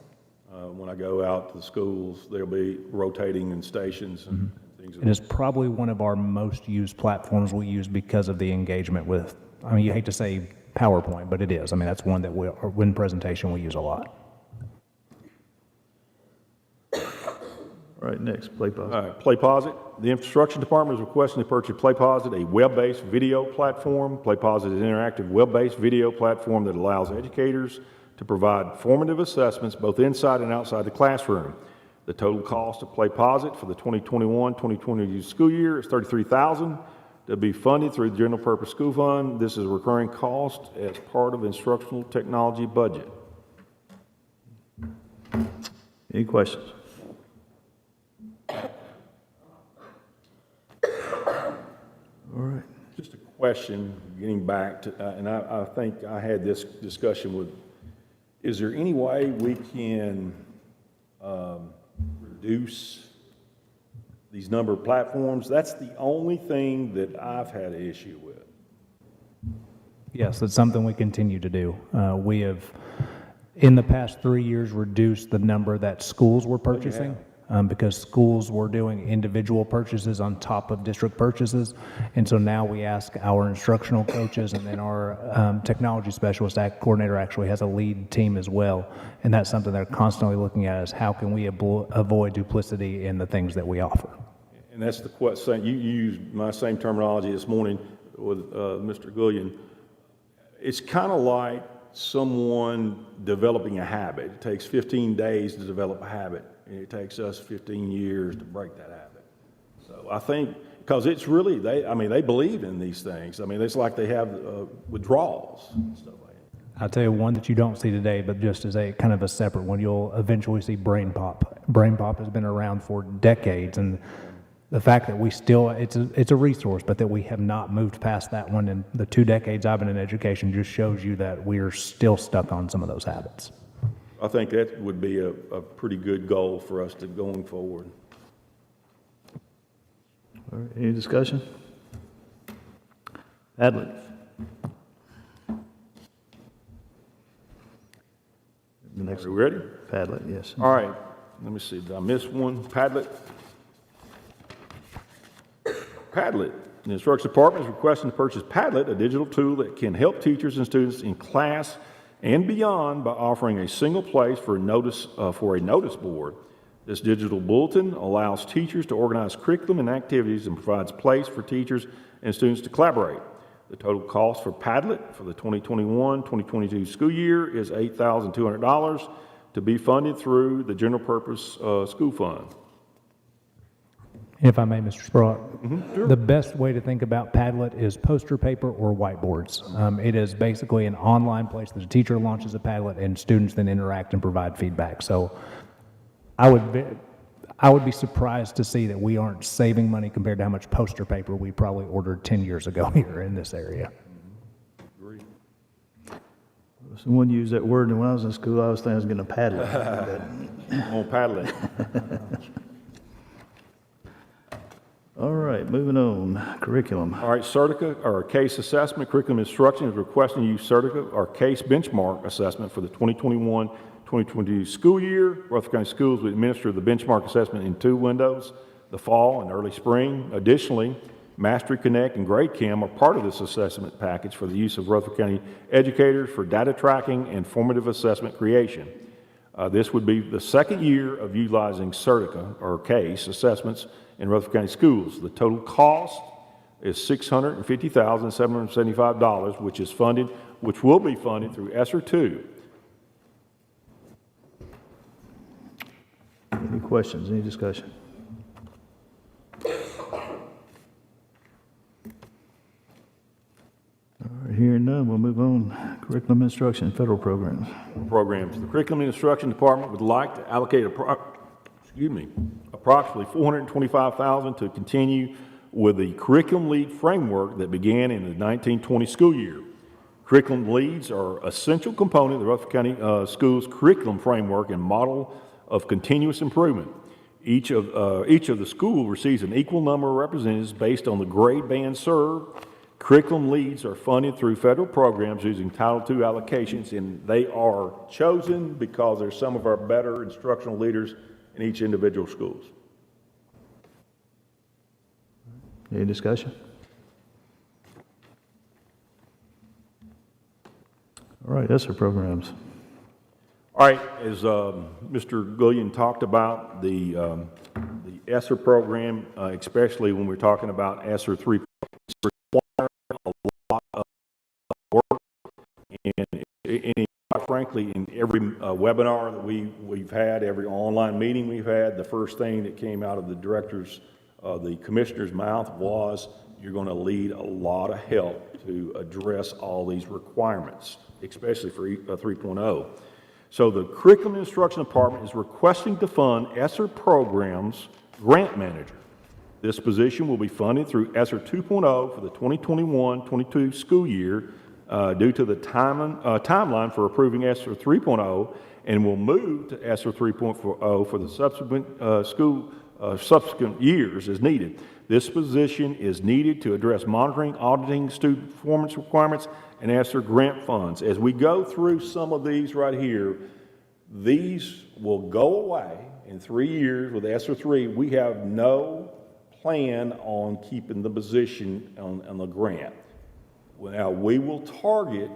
When I go out to the schools, they'll be rotating in stations and things. And it's probably one of our most used platforms we use because of the engagement with, I mean, you hate to say PowerPoint, but it is. I mean, that's one that we, or when presentation, we use a lot. All right, next, PlayPosit. All right, PlayPosit. The Instruction Department is requesting to purchase PlayPosit, a web-based video platform. PlayPosit is an interactive web-based video platform that allows educators to provide formative assessments both inside and outside the classroom. The total cost of PlayPosit for the 2021-2022 school year is $33,000 to be funded through the General Purpose School Fund. This is a recurring cost as part of instructional technology budget. Any questions? All right. Just a question, getting back to, and I think I had this discussion with, is there any way we can reduce these number of platforms? That's the only thing that I've had an issue with. Yes, that's something we continue to do. We have, in the past 3 years, reduced the number that schools were purchasing because schools were doing individual purchases on top of district purchases. And so now we ask our instructional coaches, and then our technology specialist coordinator actually has a lead team as well. And that's something they're constantly looking at, is how can we avoid duplicity in the things that we offer. And that's the question. You used my same terminology this morning with Mr. Gullion. It's kind of like someone developing a habit. It takes 15 days to develop a habit, and it takes us 15 years to break that habit. So I think, because it's really, they believe in these things. I mean, it's like they have withdrawals and stuff like that. I'll tell you one that you don't see today, but just as a kind of a separate one, you'll eventually see Brain Pop. Brain Pop has been around for decades, and the fact that we still, it's a resource, but that we have not moved past that one in the 2 decades I've been in education just shows you that we're still stuck on some of those habits. I think that would be a pretty good goal for us to going forward. All right, any discussion? Padlet. The next Are we ready? Padlet, yes. All right, let me see, did I miss one? Padlet. Padlet. The Instruction Department is requesting to purchase Padlet, a digital tool that can help teachers and students in class and beyond by offering a single place for a notice board. This digital bulletin allows teachers to organize curriculum and activities and provides place for teachers and students to collaborate. The total cost for Padlet for the 2021-2022 school year is $8,200 to be funded through the General Purpose School Fund. If I may, Mr. Sprott, the best way to think about Padlet is poster paper or whiteboards. It is basically an online place that a teacher launches a Padlet and students then interact and provide feedback. So I would be surprised to see that we aren't saving money compared to how much poster paper we probably ordered 10 years ago here in this area. Someone used that word, and when I was in school, I was thinking I was getting a Padlet. On Padlet. All right, moving on, curriculum. All right, Certica, or case assessment, curriculum instruction is requesting to use Certica, or case benchmark assessment for the 2021-2022 school year. Rutherford County Schools will administer the benchmark assessment in 2 windows, the fall and early spring. Additionally, Mastery Connect and GradeCam are part of this assessment package for the use of Rutherford County educators for data tracking and formative assessment creation. This would be the 2nd year of utilizing Certica, or case assessments, in Rutherford County Schools. The total cost is $650,775, which will be funded through ESSER 2. Any questions, any discussion? All right, hearing none, we'll move on. Curriculum instruction, federal programs. Programs. The Curriculum and Instruction Department would like to allocate approximately $425,000 to continue with the curriculum lead framework that began in the 1920 school year. Curriculum leads are an essential component of the Rutherford County Schools curriculum framework and model of continuous improvement. Each of the school receives an equal number of representatives based on the grade band served. Curriculum leads are funded through federal programs using Title II allocations, and they are chosen because they're some of our better instructional leaders in each individual schools. Any discussion? All right, ESSER programs. All right, as Mr. Gullion talked about, the ESSER program, especially when we're talking about ESSER 3, require a lot of work. And quite frankly, in every webinar that we've had, every online meeting we've had, the first thing that came out of the director's, the commissioner's mouth was, you're going to need a lot of help to address all these requirements, especially for 3.0. So the Curriculum and Instruction Department is requesting to fund ESSER programs grant manager. This position will be funded through ESSER 2.0 for the 2021-22 school year due to the timeline for approving ESSER 3.0, and will move to ESSER 3.0 for the subsequent years as needed. This position is needed to address monitoring, auditing, student performance requirements, and ESSER grant funds. As we go through some of these right here, these will go away in 3 years with ESSER 3. We have no plan on keeping the position on the grant. Now, we will target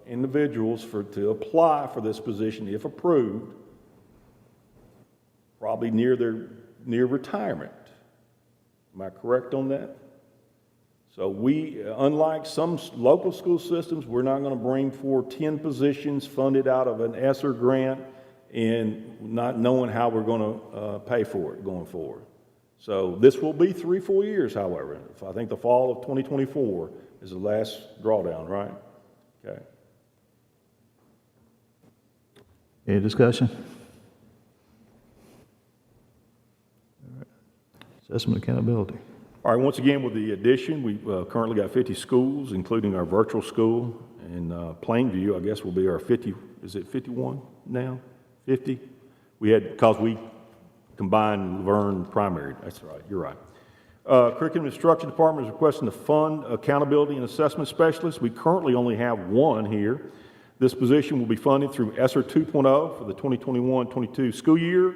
individuals to apply for this position if approved, probably near retirement. Am I correct on that? So we, unlike some local school systems, we're not going to bring forward 10 positions funded out of an ESSER grant and not knowing how we're going to pay for it going forward. So this will be 3-4 years, however. I think the fall of 2024 is the last drawdown, right? Okay. Any discussion? All right. Assessment accountability. All right, once again, with the addition, we've currently got 50 schools, including our virtual school, and Plainview, I guess, will be our 50, is it 51 now? 50? We had, because we combined Laverne primary, that's right, you're right. Curriculum Instruction Department is requesting to fund accountability and assessment specialists. We currently only have one here. This position will be funded through ESSER 2.0 for the 2021-22 school year,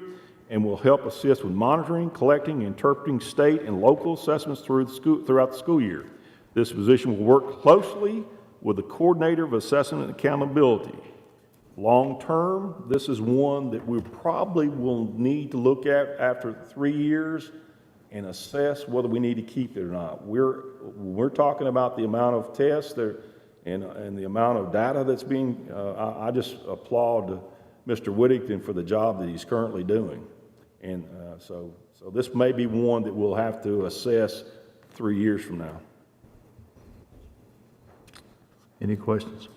and will help assist with monitoring, collecting, and interpreting state and local assessments throughout the school year. This position will work closely with the coordinator of assessment and accountability. Long term, this is one that we probably will need to look at after 3 years and assess whether we need to keep it or not. We're talking about the amount of tests there and the amount of data that's being, I just applaud Mr. Whittington for the job that he's currently doing. And so this may be one that we'll have to assess 3 years from now. Any questions?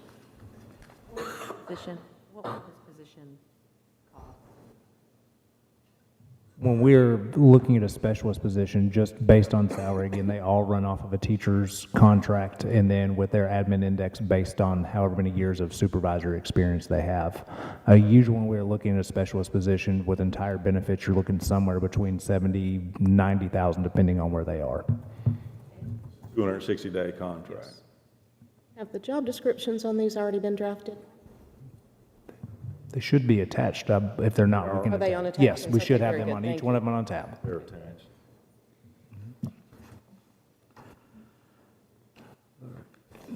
What will this position cost? When we're looking at a specialist position, just based on salary, again, they all run off of a teacher's contract, and then with their admin index based on however many years of supervisory experience they have. Usually when we're looking at a specialist position with entire benefits, you're looking somewhere between 70, 90,000, depending on where they are. 260-day contract. Have the job descriptions on these already been drafted? They should be attached if they're not. Are they on Yes, attachments? we should Okay, have very them good, on thank each you. one of them on tab. They're attached.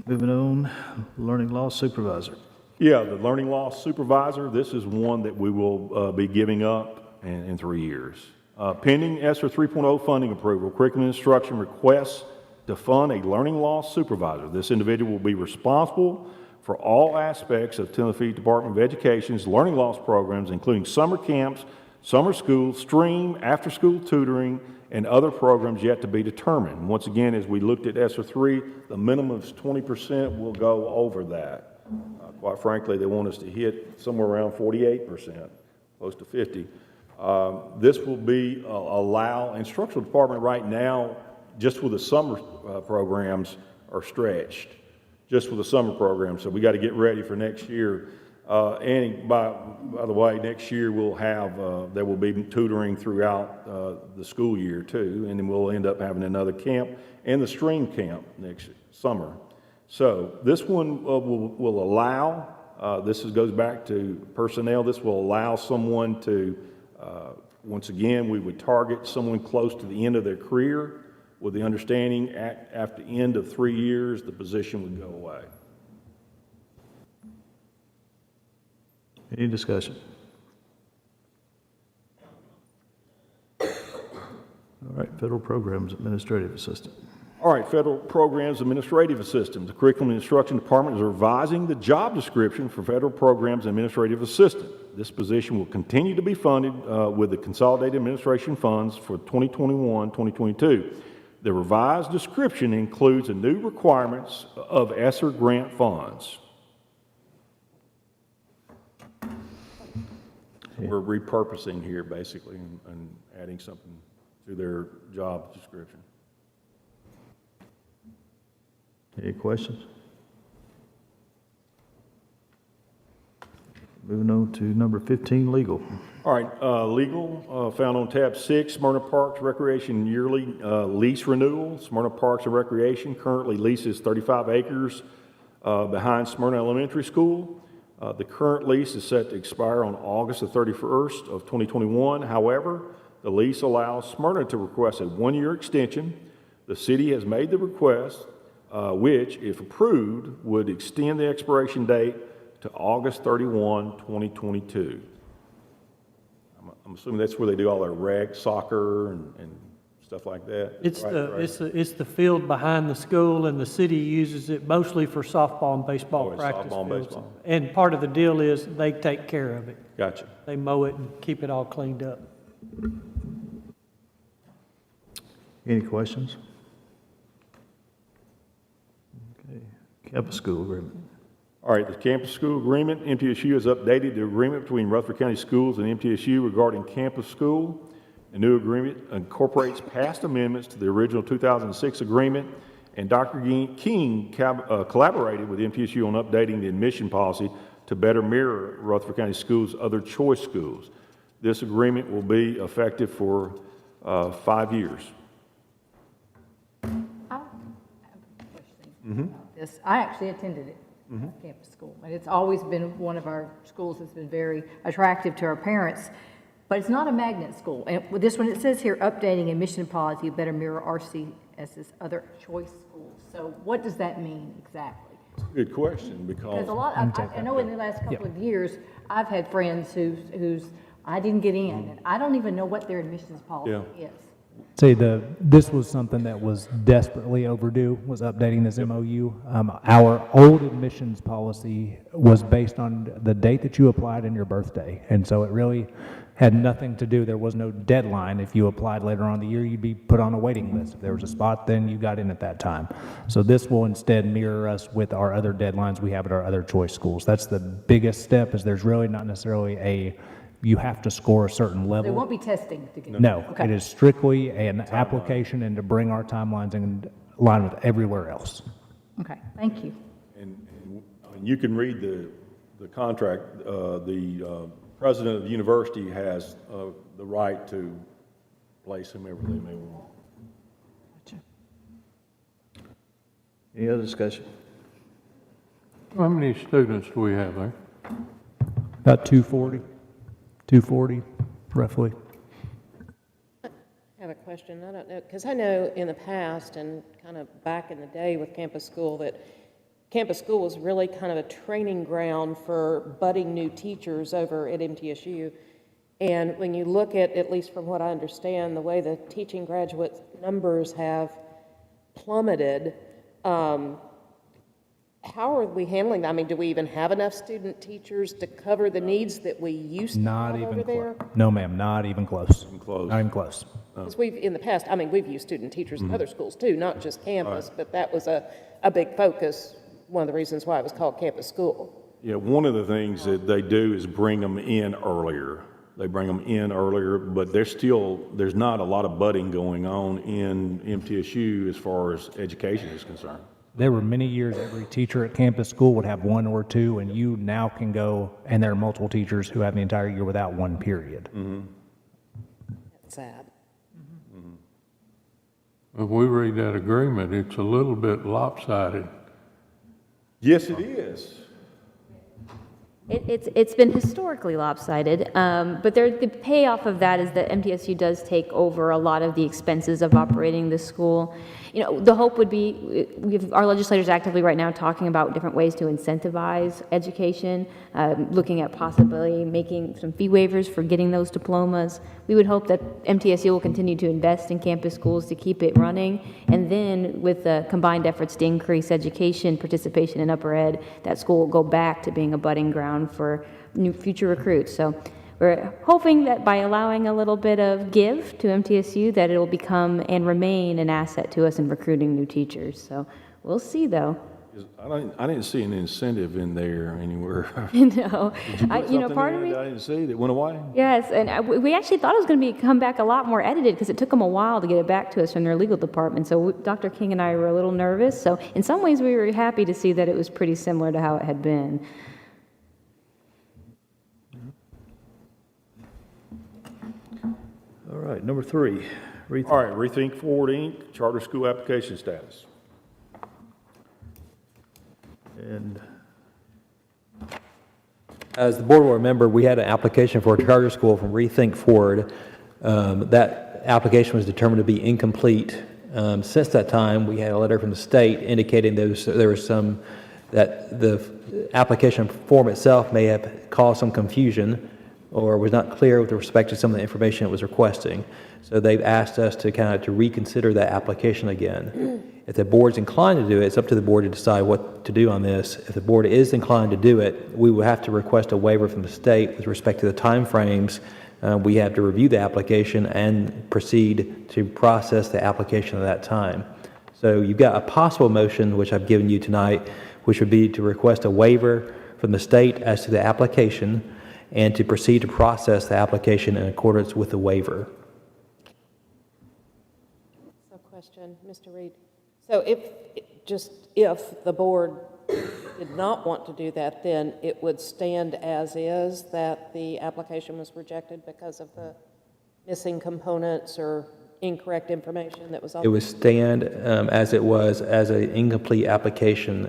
Moving on, learning loss supervisor. Yeah, the learning loss supervisor, this is one that we will be giving up in 3 years. Pending ESSER 3.0 funding approval, curriculum instruction requests to fund a learning loss supervisor. This individual will be responsible for all aspects of Tennessee Department of Education's learning loss programs, including summer camps, summer school, stream, after-school tutoring, and other programs yet to be determined. Once again, as we looked at ESSER 3, the minimum is 20%. We'll go over that. Quite frankly, they want us to hit somewhere around 48%, close to 50. This will be allow instructional department right now, just with the summer programs, are stretched. Just with the summer program, so we got to get ready for next year. And by the way, next year we'll have, there will be tutoring throughout the school year too, and then we'll end up having another camp and the stream camp next summer. So this one will allow, goes back to personnel, this will allow someone to, once again, we would target someone close to the end of their career with the understanding after the end of 3 years, the position would go away. Any discussion? All right, Federal Programs Administrative Assistant. All right, Federal Programs Administrative Assistant. The Curriculum and Instruction Department is revising the job description for Federal Programs Administrative Assistant. This position will continue to be funded with the Consolidated Administration Funds for 2021-2022. The revised description includes the new requirements of ESSER grant funds. We're repurposing here, basically, and adding something to their job description. Any questions? Moving on to number 15, legal. All right, legal, found on tab 6, Smyrna Parks Recreation yearly lease renewal. Smyrna Parks and Recreation currently leases 35 acres behind Smyrna Elementary School. The current lease is set to expire on August the 31st of 2021. However, the lease allows Smyrna to request a 1-year extension. The city has made the request, which, if approved, would extend the expiration date to August 31, 2022. I'm assuming that's where they do all their rec, soccer, and stuff like that. It's right? it's the field behind the school, and the city uses it mostly for softball and baseball it's practice softball and fields. baseball. And part of the deal is they take care of it. Gotcha. They mow it and keep it all cleaned up. Any questions? Okay, campus school agreement. All right, the campus school agreement, MTSU has updated the agreement between Rutherford County Schools and MTSU regarding campus school. The new agreement incorporates past amendments to the original 2006 agreement, and Dr. King collaborated with MTSU on updating the admission policy to better mirror Rutherford County Schools' other choice schools. This agreement will be effective for 5 years. I have a question about this. I actually attended it, campus school, and it's always been one of our schools that's been very attractive to our parents, but it's not a magnet school. And with this one, it says here, updating admission policy better mirror RCS's other choice schools. So what does that mean exactly? Good question, Because a lot, I know in the last couple of years, I've had friends whose I didn't get in, and I don't even know what their admissions policy is. See, this was something that was desperately overdue, was updating this MOU. Our old admissions policy was based on the date that you applied and your birthday. And so it really had nothing to do, there was no deadline. If you applied later on in the year, you'd be put on a waiting list. If there was a spot, then you got in at that time. So this will instead mirror us with our other deadlines we have at our other choice schools. That's the biggest step, is there's really not necessarily you have to score a certain level. They won't be testing to get. No, Okay. it is strictly an application and to bring our timelines in line with everywhere else. Okay, thank you. And you can read the contract. The president of the university has the right to place whomever they may want. Gotcha. Any other discussion? How many students do we have there? About 240 roughly. I have a question. I don't know, because I know in the past and kind of back in the day with campus school that campus school was really kind of a training ground for budding new teachers over at MTSU. And when you look at least from what I understand, the way the teaching graduate numbers have plummeted, how are we handling that? I mean, do we even have enough student teachers to cover the needs that we used to Not have even over there? close. No, ma'am, not even close. Close. Not even close. Because we've, in the past, I mean, we've used student teachers in other schools too, not just campus, but that was a big focus, one of the reasons why it was called campus school. Yeah, one of the things that they do is bring them in earlier. They bring them in earlier, but there's not a lot of budding going on in MTSU as far as education is concerned. There were many years every teacher at campus school would have one or two, and you now can go, and there are multiple teachers who have the entire year without one period. Sad. If we read that agreement, it's a little bit lopsided. Yes, it is. It's been historically lopsided, but the payoff of that is that MTSU does take over a lot of the expenses of operating the school. You know, the hope would be, our legislators actively right now talking about different ways to incentivize education, looking at possibly making some fee waivers for getting those diplomas. We would hope that MTSU will continue to invest in campus schools to keep it running, and then with the combined efforts to increase education participation in upper ed, that school will go back to being a budding ground for new future recruits. So we're hoping that by allowing a little bit of give to MTSU, that it will become and remain an asset to us in recruiting new teachers. So we'll see, though. I didn't see an incentive in there anywhere. No, Part of me. I didn't see that went away. Yes, and we actually thought it was going to come back a lot more edited because it took them a while to get it back to us from their legal department. So Dr. King and I were a little nervous. So in some ways, we were happy to see that it was pretty similar to how it had been. All right, number 3. All right, Rethink Forward, Inc., charter school application status. And As the board will remember, we had an application for a charter school from Rethink Forward. That application was determined to be incomplete. Since that time, we had a letter from the state indicating there was some, that the application form itself may have caused some confusion or was not clear with respect to some of the information it was requesting. So they've asked us to reconsider that application again. If the board's inclined to do it, it's up to the board to decide what to do on this. If the board is inclined to do it, we will have to request a waiver from the state with respect to the timeframes. We have to review the application and proceed to process the application at that time. So you've got a possible motion, which I've given you tonight, which would be to request a waiver from the state as to the application and to proceed to process the application in accordance with the waiver. So question, Mr. Reed. So if the board did not want to do that, then it would stand as is, that the application was rejected because of the missing components or incorrect information that was on It would stand as it was, as an incomplete application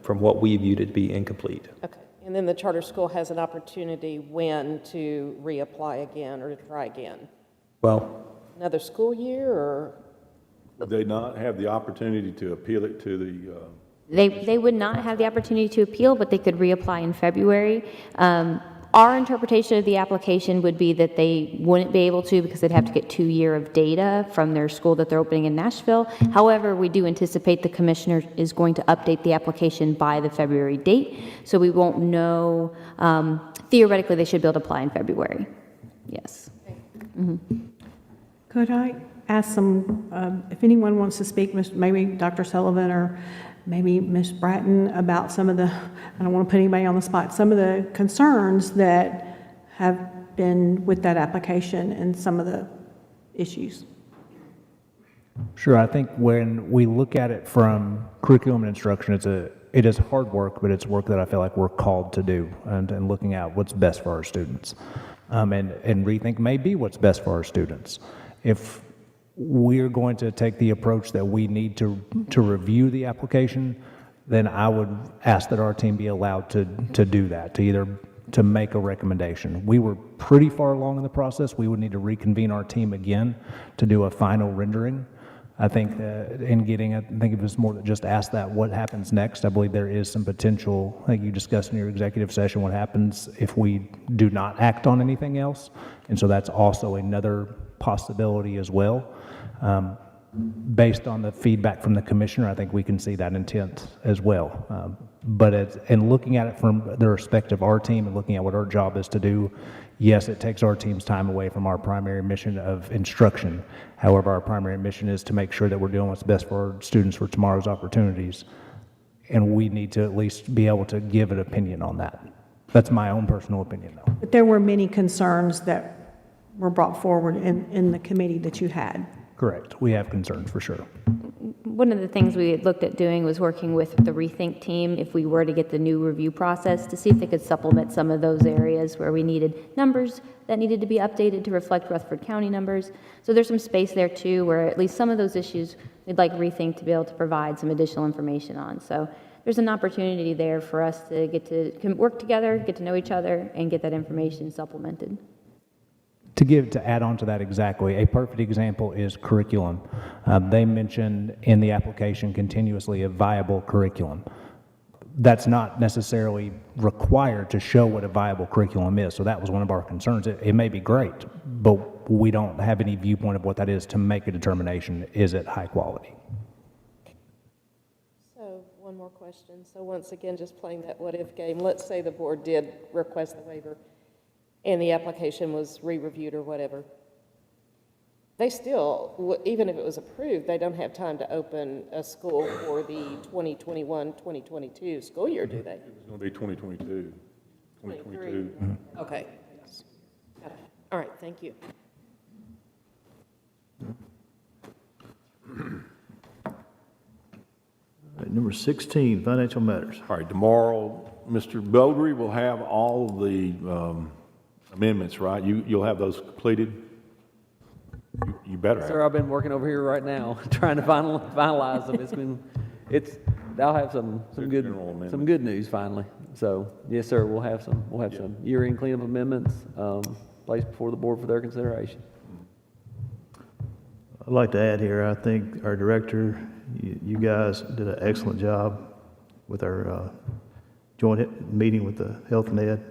from what we viewed it to be incomplete. Okay, and then the charter school has an opportunity when to reapply again or to try again? Well, Another school year, or? Would they not have the opportunity to appeal it to the, They would not have the opportunity to appeal, but they could reapply in February. Our interpretation of the application would be that they wouldn't be able to because they'd have to get 2 years of data from their school that they're opening in Nashville. However, we do anticipate the commissioner is going to update the application by the February date, so we won't know. Theoretically, they should be able to apply in February. Yes. Could I ask if anyone wants to speak, maybe Dr. Sullivan or maybe Ms. Bratton, about some of the, I don't want to put anybody on the spot, some of the concerns that have been with that application and some of the issues? Sure, I think when we look at it from curriculum and instruction, it is hard work, but it's work that I feel like we're called to do, and looking at what's best for our students. And Rethink may be what's best for our students. If we're going to take the approach that we need to review the application, then I would ask that our team be allowed to do that, to make a recommendation. We were pretty far along in the process. We would need to reconvene our team again to do a final rendering. I think it was more than just ask that what happens next. I believe there is some potential, like you discussed in your executive session, what happens if we do not act on anything else. And so that's also another possibility as well. Based on the feedback from the commissioner, I think we can see that intent as well. And looking at it from the respective of our team and looking at what our job is to do, yes, it takes our team's time away from our primary mission of instruction. However, our primary mission is to make sure that we're doing what's best for our students for tomorrow's opportunities. And we need to at least be able to give an opinion on that. That's my own personal opinion, though. But there were many concerns that were brought forward in the committee that you had. Correct. We have concerns for sure. one of the things we had looked at doing was working with the Rethink team, if we were to get the new review process, to see if they could supplement some of those areas where we needed numbers that needed to be updated to reflect Rutherford County numbers. So there's some space there too, where at least some of those issues we'd like Rethink to be able to provide some additional information on. So there's an opportunity there for us to get to work together, get to know each other, and get that information supplemented. To add on to that exactly, a perfect example is curriculum. They mentioned in the application continuously a viable curriculum. That's not necessarily required to show what a viable curriculum is, so that was one of our concerns. It may be great, but we don't have any viewpoint of what that is to make a determination, is it high quality? So, one more question. So once again, just playing that what-if game, let's say the board did request the waiver, and the application was re-reviewed or whatever, they still, even if it was approved, they don't have time to open a school for the 2021-2022 school year, do they? It's going to be 2022. 2022. Okay. Got it. All right, thank you. All right, number 16, financial matters. All right, tomorrow, Mr. Beaudry will have all of the amendments, right? You'll have those completed? You better have. Sir, I've been working over here right now, trying to finalize them. I'll have some good news finally. So, yes, sir, we'll have some year-end cleanup amendments, placed before the board for their consideration. I'd like to add here, I think our director, you guys did an excellent job with our joint meeting with the Health and Ed.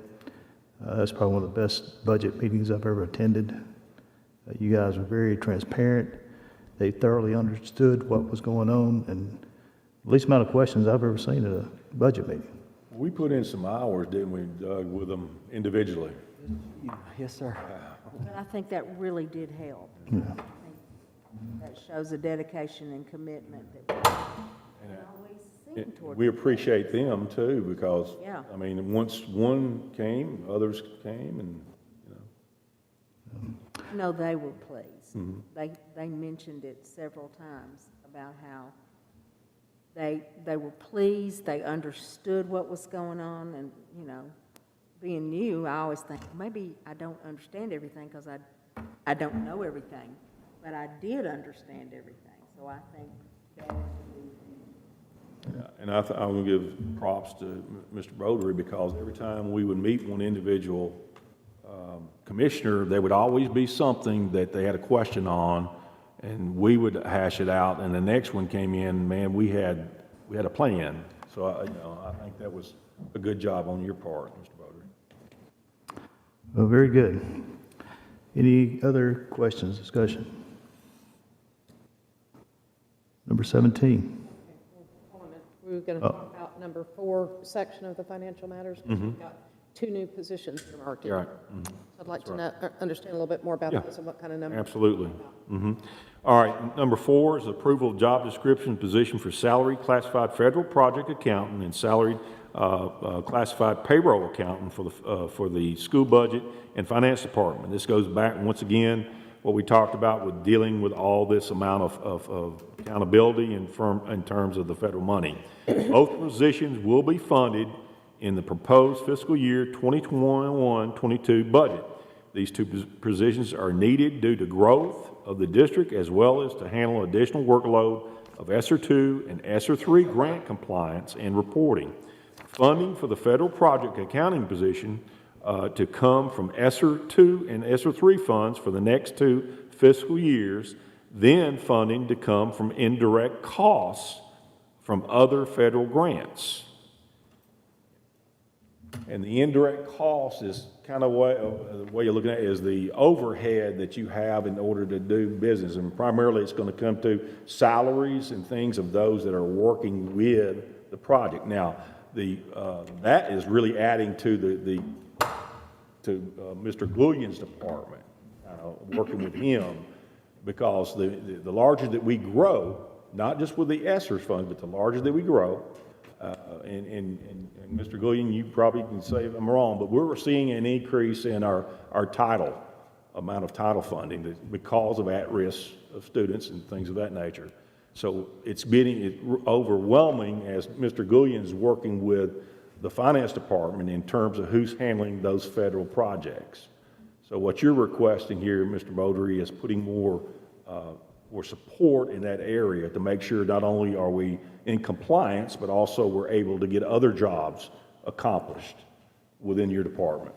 That's probably one of the best budget meetings I've ever attended. You guys were very transparent. They thoroughly understood what was going on, and the least amount of questions I've ever seen at a budget meeting. We put in some hours, didn't we, Doug, with them individually? Yes, sir. But I think that really did help. Yeah. I think that shows a dedication and commitment that we always see toward. We appreciate them too, because, Yeah. I mean, once one came, others came, and, No, they were pleased. They mentioned it several times about how they were pleased, they understood what was going on, and, being new, I always think, maybe I don't understand everything because I don't know everything, but I did understand everything, so I think that was a good thing. and I will give props to Mr. Beaudry, because every time we would meet one individual commissioner, there would always be something that they had a question on, and we would hash it out, and the next one came in, man, we had a plan. So I think that was a good job on your part, Mr. Beaudry. Well, very good. Any other questions, discussion? Number 17. Hold on a minute. We were going to talk about number 4 section of the financial matters. We've got 2 new positions that are marked. You're right. I'd like to understand a little bit more about this and what kind of numbers. Absolutely. All right, number 4 is approval of job description position for salaried classified federal project accountant and salaried classified payroll accountant for the school budget and finance department. This goes back, once again, what we talked about with dealing with all this amount of accountability in terms of the federal money. Both positions will be funded in the proposed fiscal year 2021-22 budget. These 2 positions are needed due to growth of the district, as well as to handle additional workload of ESSER 2 and ESSER 3 grant compliance and reporting. Funding for the federal project accounting position to come from ESSER 2 and ESSER 3 funds for the next 2 fiscal years, then funding to come from indirect costs from other federal grants. And the indirect cost is kind of the way you're looking at it is the overhead that you have in order to do business. And primarily it's going to come to salaries and things of those that are working with the project. Now, that is really adding to Mr. Goulian's department, working with him, because the larger that we grow, not just with the ESSER funds, but the larger that we grow, and Mr. Goulian, you probably can say if I'm wrong, but we're seeing an increase in our amount of title funding because of at-risk of students and things of that nature. So it's getting overwhelming as Mr. Gullion is working with the finance department in terms of who's handling those federal projects. So what you're requesting here, Mr. Beaudry, is putting more support in that area to make sure not only are we in compliance, but also we're able to get other jobs accomplished within your department.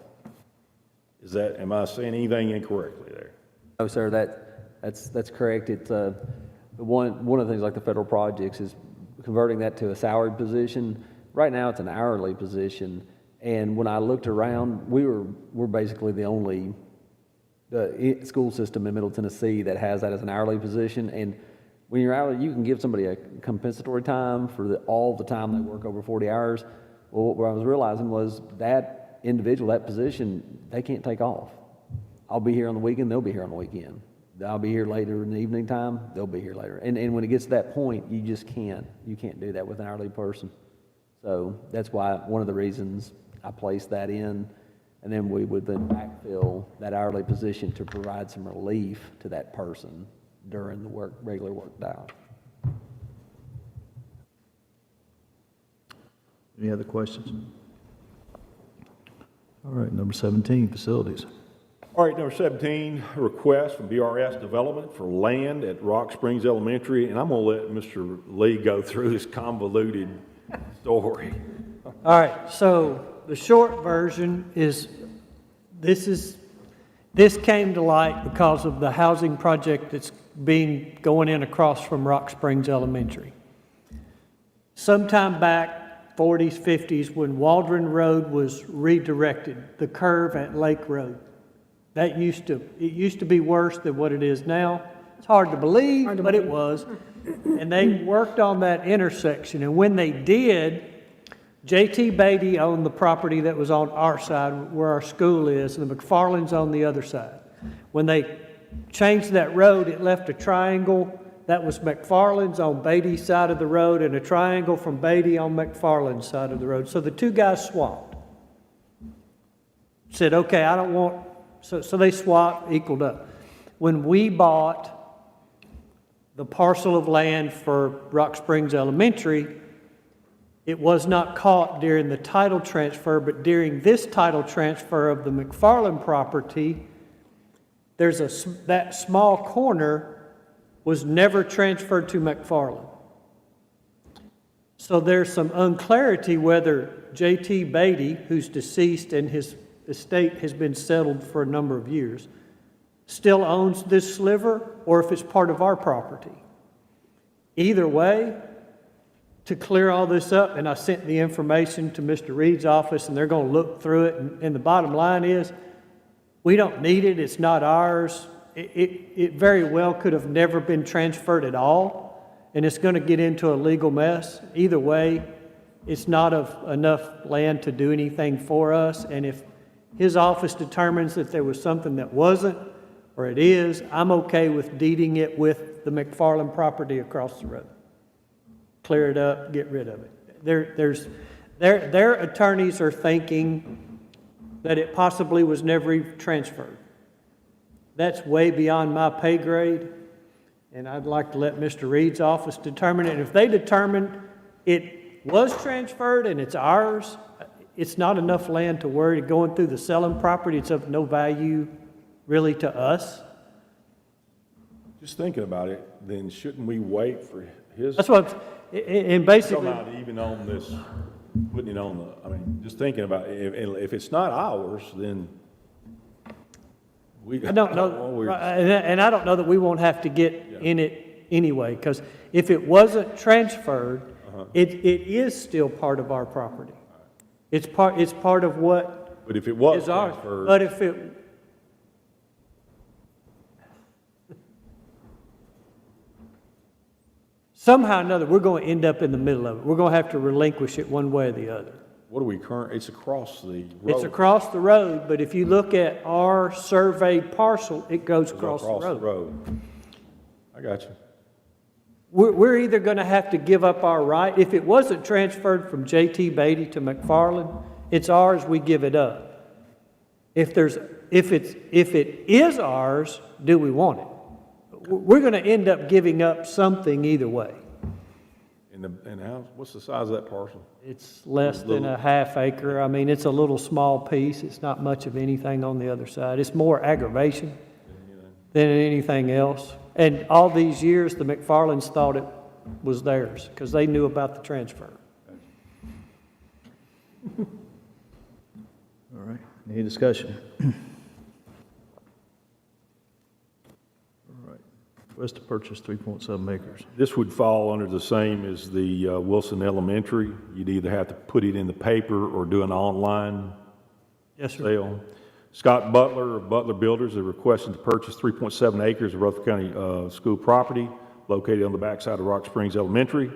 Am I saying anything incorrectly there? No, sir, that's correct. It's, one of the things like the federal projects is converting that to a salaried position. Right now, it's an hourly position, and when I looked around, we're basically the only school system in Middle Tennessee that has that as an hourly position. And when you're hourly, you can give somebody a compensatory time for all the time they work over 40 hours. Well, what I was realizing was that individual, that position, they can't take off. I'll be here on the weekend, they'll be here on the weekend. I'll be here later in the evening time, they'll be here later. And when it gets to that point, you just can't. You can't do that with an hourly person. So that's why one of the reasons I placed that in, and then we would then backfill that hourly position to provide some relief to that person during the regular work hours. Any other questions? All right, number 17, facilities. All right, number 17, request from BRS Development for land at Rock Springs Elementary, and I'm going to let Mr. Lee go through his convoluted story. All right, so the short version is this came to light because of the housing project that's going in across from Rock Springs Elementary. Sometime back, 40s, 50s, when Waldron Road was redirected, the curve at Lake Road, it used to be worse than what it is now. It's hard to believe, but it was. And they worked on that intersection, and when they did, J.T. Beatty owned the property that was on our side where our school is, and the McFarland's on the other side. When they changed that road, it left a triangle that was McFarland's on Beatty's side of the road and a triangle from Beatty on McFarland's side of the road. So the two guys swapped. Said, okay, I don't want, so they swapped, equaled up. When we bought the parcel of land for Rock Springs Elementary, it was not caught during the title transfer, but during this title transfer of the McFarland property, that small corner was never transferred to McFarland. So there's some unclarity whether J.T. Beatty, who's deceased and his estate has been settled for a number of years, still owns this sliver or if it's part of our property. Either way, to clear all this up, and I sent the information to Mr. Reed's office and they're going to look through it, and the bottom line is we don't need it, it's not ours. It very well could have never been transferred at all, and it's going to get into a legal mess. Either way, it's not of enough land to do anything for us, and if his office determines that there was something that wasn't, or it is, I'm okay with deeding it with the McFarland property across the road. Clear it up, get rid of it. Their attorneys are thinking that it possibly was never transferred. That's way beyond my pay grade, and I'd like to let Mr. Reed's office determine it. And if they determine it was transferred and it's ours, it's not enough land to worry. Going through the selling property, it's of no value really to us. Just thinking about it, then shouldn't we wait for his? That's what, and basically. Not even on this, putting it on just thinking about it, if it's not ours, then I don't know, and I don't know that we won't have to get in it anyway, because if it wasn't transferred, it is still part of our property. It's part of what. But if it was is ours. transferred. But if it. Somehow or another, we're going to end up in the middle of it. We're going to have to relinquish it one way or the other. What are we it's across the road. It's across the road, but if you look at our surveyed parcel, it goes across the road. I got you. We're either going to have to give up our right. If it wasn't transferred from J.T. Beatty to McFarland, it's ours, we give it up. If it is ours, do we want it? we're going to end up giving up something either way. And what's the size of that parcel? It's less than a half acre. I mean, it's a little small piece. It's not much of anything on the other side. It's more aggravation than anything else. And all these years, the McFarlands thought it was theirs because they knew about the transfer. All right, any discussion? All right, request to purchase 3.7 acres. This would fall under the same as the Wilson Elementary. You'd either have to put it in the paper or do an online Yes, sir. sale. Scott Butler of Butler Builders are requesting to purchase 3.7 acres of Rutherford County school property located on the backside of Rock Springs Elementary.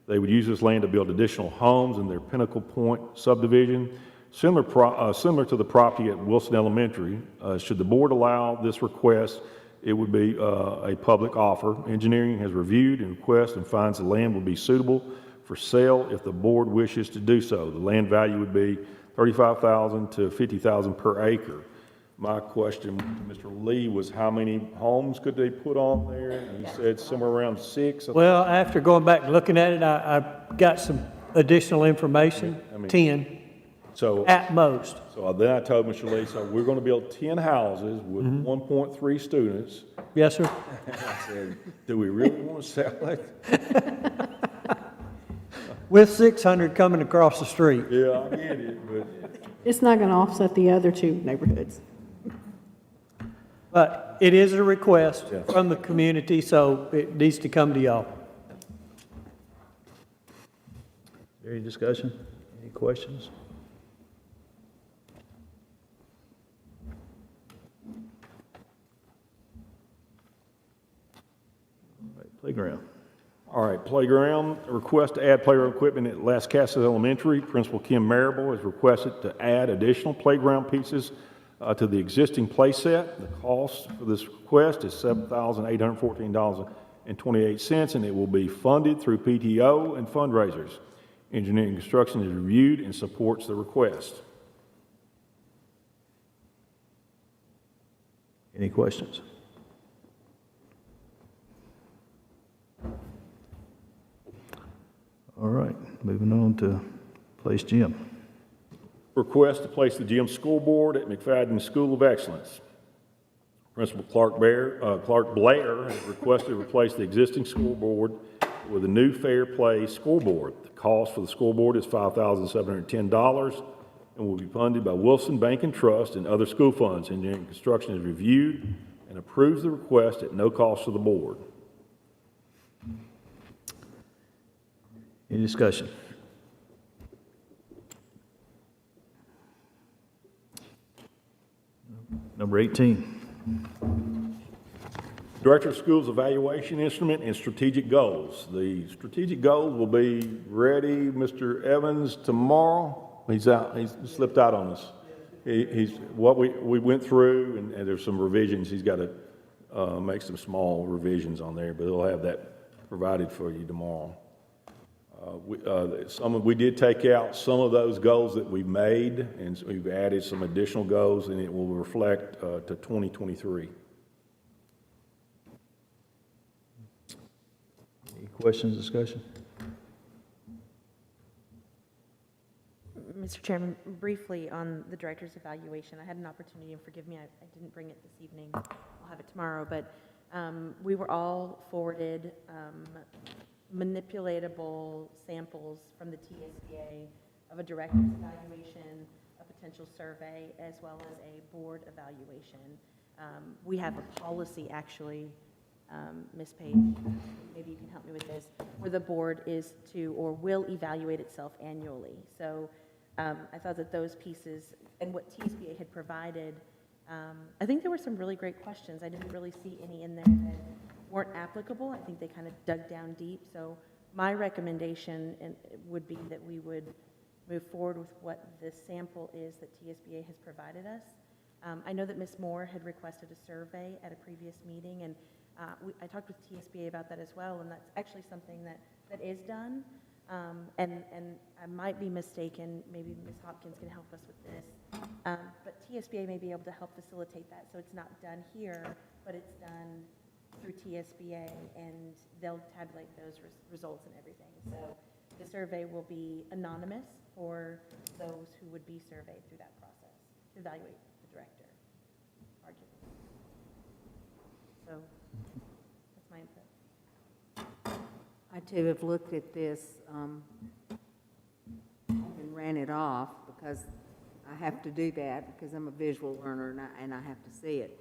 They would use this land to build additional homes in their Pinnacle Point subdivision, similar to the property at Wilson Elementary. Should the board allow this request, it would be a public offer. Engineering has reviewed and request and finds the land will be suitable for sale if the board wishes to do so. The land value would be $35,000 to $50,000 per acre. My question to Mr. Lee was how many homes could they put on there? And he said somewhere around 6. Well, after going back and looking at it, I got some additional information, 10 so at most. So then I told Mr. Lee, so we're going to build 10 houses with 1.3 students. Yes, sir. I said, do we really want to sell it? With 600 coming across the street. Yeah, I get it, but It's not going to offset the other two neighborhoods. But it is a request from the community, so it needs to come to y'all. Any discussion? Any questions? All right, playground. all right, playground, a request to add playground equipment at Las Casas Elementary. Principal Kim Marable has requested to add additional playground pieces to the existing play set. The cost for this request is $7,814.28, and it will be funded through PTO and fundraisers. Engineering Construction is reviewed and supports the request. Any questions? All right, moving on to place gym. Request to place the gym scoreboard at McFadden School of Excellence. Principal Clark Blair has requested to replace the existing scoreboard with a new Fair Play scoreboard. The cost for the scoreboard is $5,710 and will be funded by Wilson Bank and Trust and other school funds. Engineering Construction has reviewed and approves the request at no cost to the board. Any discussion? Number 18. Director of Schools Evaluation Instrument and Strategic Goals. The strategic goals will be ready, Mr. Evans, tomorrow. He's out, he's slipped out on us. He's, what we went through, and there's some revisions. He's got to make some small revisions on there, but he'll have that provided for you tomorrow. We did take out some of those goals that we made, and so we've added some additional goals, and it will reflect to 2023. Any questions, discussion? Mr. Chairman, briefly on the director's evaluation, I had an opportunity, and forgive me, I didn't bring it this evening. I'll have it tomorrow, but we were all forwarded manipulatable samples from the TSBA of a director's evaluation, a potential survey, as well as a board evaluation. We have a policy, actually, Ms. Page, maybe you can help me with this, where the board is to or will evaluate itself annually. So I thought that those pieces and what TSBA had provided, I think there were some really great questions. I didn't really see any in there that weren't applicable. I think they kind of dug down deep. So my recommendation would be that we would move forward with what the sample is that TSBA has provided us. I know that Ms. Moore had requested a survey at a previous meeting, and I talked with TSBA about that as well, and that's actually something that is done. And I might be mistaken, maybe Ms. Hopkins can help us with this, but TSBA may be able to help facilitate that, so it's not done here, but it's done through TSBA, and they'll tabulate those results and everything. So the survey will be anonymous for those who would be surveyed through that process to evaluate the director, arguably. So that's my input. I too have looked at this and ran it off because I have to do that because I'm a visual learner and I have to see it.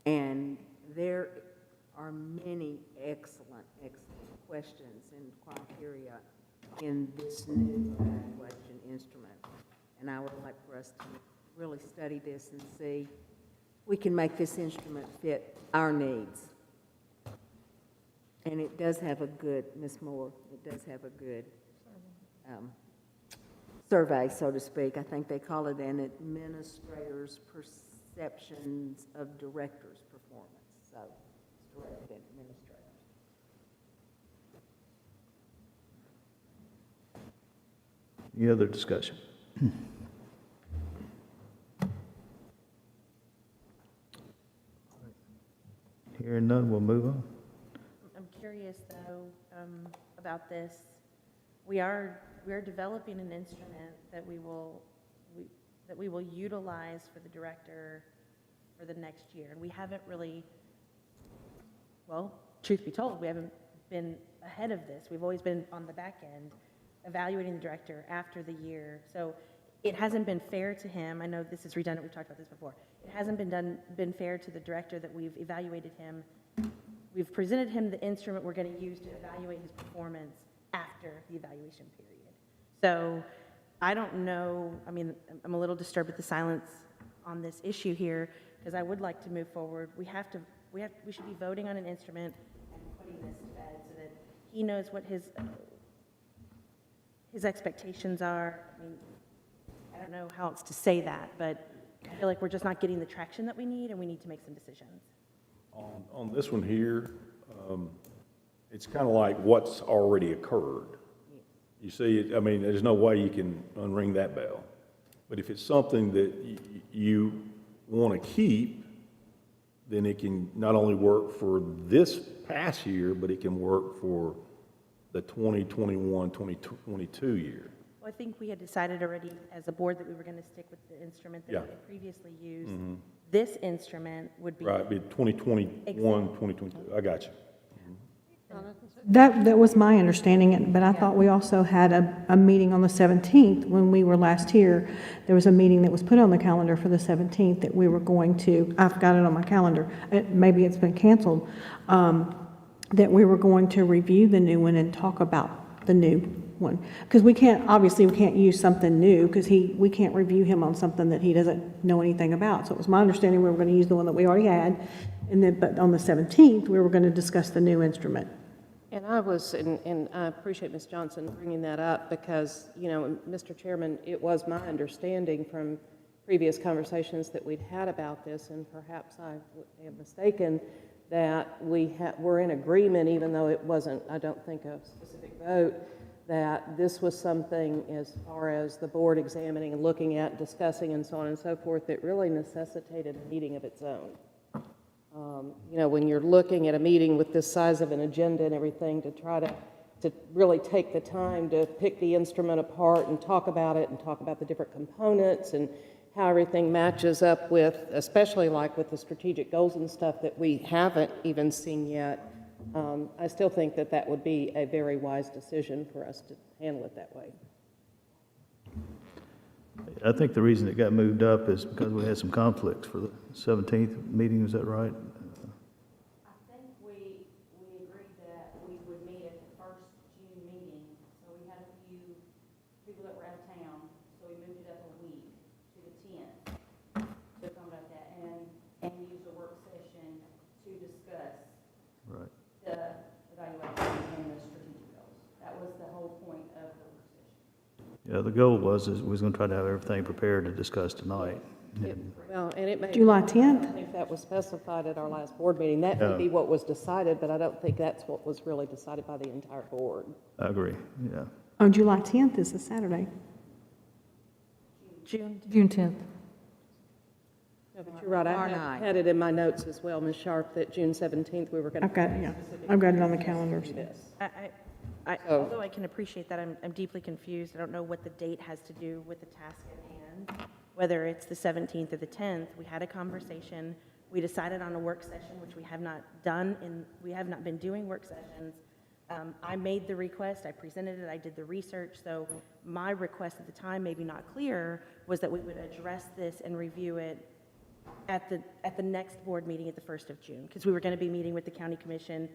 And there are many excellent questions and criteria in this new evaluation instrument. And I would like for us to really study this and see if we can make this instrument fit our needs. And it does have a good, Ms. Moore, it does have a good survey, so to speak. I think they call it an administrator's perceptions of director's performance. So it's directed at administrators. Any other discussion? Hearing none, we'll move on. I'm curious, though, about this. We're developing an instrument that we will utilize for the director for the next year. And we haven't really, well, truth be told, we haven't been ahead of this. We've always been on the back end, evaluating the director after the year. So it hasn't been fair to him. I know this is redundant. We've talked about this before. It hasn't been fair to the director that we've evaluated him. We've presented him the instrument we're going to use to evaluate his performance after the evaluation period. So I don't know. I mean, I'm a little disturbed with the silence on this issue here because I would like to move forward. We should be voting on an instrument and putting this to bed so that he knows what his expectations are. I mean, I don't know how else to say that, but I feel like we're just not getting the traction that we need, and we need to make some decisions. On this one here, it's kind of like what's already occurred. You see, I mean, there's no way you can unring that bell. But if it's something that you want to keep, then it can not only work for this past year, but it can work for the 2021, 2022 year. Well, I think we had decided already as a board that we were going to stick with the instrument that we had previously used. Mm-hmm. This instrument would be. Right, it'd be 2021, 2022. I got you. That was my understanding, but I thought we also had a meeting on the 17th when we were last here. There was a meeting that was put on the calendar for the 17th that we were going to, I've got it on my calendar, maybe it's been canceled, that we were going to review the new one and talk about the new one. Because obviously we can't use something new because we can't review him on something that he doesn't know anything about. So it was my understanding we were going to use the one that we already had, but on the 17th, we were going to discuss the new instrument. And and I appreciate Ms. Johnson bringing that up because, you know, Mr. Chairman, it was my understanding from previous conversations that we'd had about this, and perhaps I am mistaken, that we're in agreement, even though it wasn't, I don't think, a specific vote, that this was something as far as the board examining and looking at, discussing, and so on and so forth, that really necessitated a meeting of its own. You know, when you're looking at a meeting with this size of an agenda and everything, to try to really take the time to pick the instrument apart and talk about it and talk about the different components and how everything matches up with, especially like with the strategic goals and stuff that we haven't even seen yet, I still think that that would be a very wise decision for us to handle it that way. I think the reason it got moved up is because we had some conflicts for the 17th meeting, is that right? I think we agreed that we would meet at the first June meeting, so we had a few people that were out of town, so we moved it up a week to the 10th to talk about that and use a work session to discuss Right. the evaluation and the strategic goals. That was the whole point of the work session. Yeah, the goal was we was going to try to have everything prepared to discuss tonight. Well, and it may. July 10th? I don't think that was specified at our last board meeting. That may be what was decided, but I don't think that's what was really decided by the entire board. I agree, yeah. On July 10th is a Saturday. June. June 10th. You're right, Tomorrow I night. had it in my notes as well, Ms. Sharp, that June 17th, we were going to. I've got, yeah, I've got it on the calendar. Although I can appreciate that, I'm deeply confused. I don't know what the date has to do with the task at hand, whether it's the 17th or the 10th. We had a conversation. We decided on a work session, which we have not done, and we have not been doing work sessions. I made the request, I presented it, I did the research, so my request at the time, maybe not clear, was that we would address this and review it at the next board meeting at the 1st of June, because we were going to be meeting with the county commission,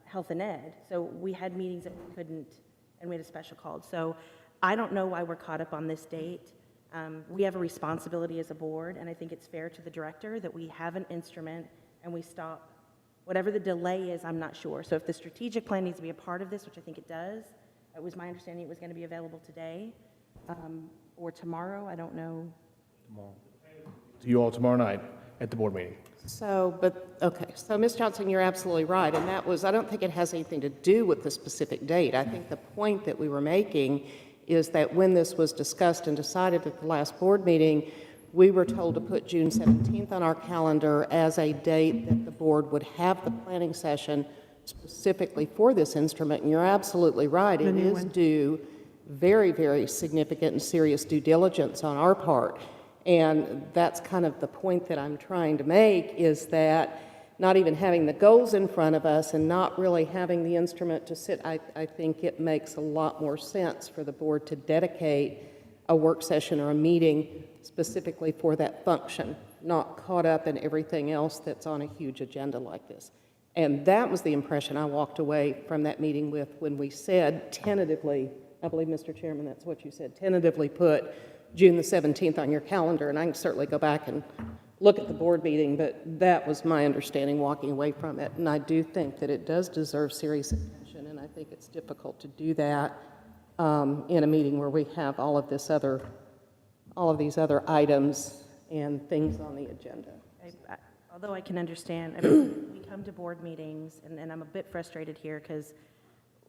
health and ed. So we had meetings that we couldn't, and we had a special called. So I don't know why we're caught up on this date. We have a responsibility as a board, and I think it's fair to the director that we have an instrument and we stop. Whatever the delay is, I'm not sure. So if the strategic plan needs to be a part of this, which I think it does, it was my understanding it was going to be available today or tomorrow, I don't know. To you all tomorrow night at the board meeting. So, okay, so Ms. Johnson, you're absolutely right, and that was, I don't think it has anything to do with the specific date. I think the point that we were making is that when this was discussed and decided at the last board meeting, we were told to put June 17th on our calendar as a date that the board would have the planning session specifically for this instrument, and you're absolutely right. It is due very, very significant and serious due diligence on our part. And that's kind of the point that I'm trying to make, is that not even having the goals in front of us and not really having the instrument to sit, I think it makes a lot more sense for the board to dedicate a work session or a meeting specifically for that function, not caught up in everything else that's on a huge agenda like this. And that was the impression I walked away from that meeting with when we said tentatively, I believe, Mr. Chairman, that's what you said, tentatively put June the 17th on your calendar, and I can certainly go back and look at the board meeting, but that was my understanding walking away from it. And I do think that it does deserve serious attention, and I think it's difficult to do that in a meeting where we have all of these other items and things on the agenda. Although I can understand, I mean, we come to board meetings, and I'm a bit frustrated here because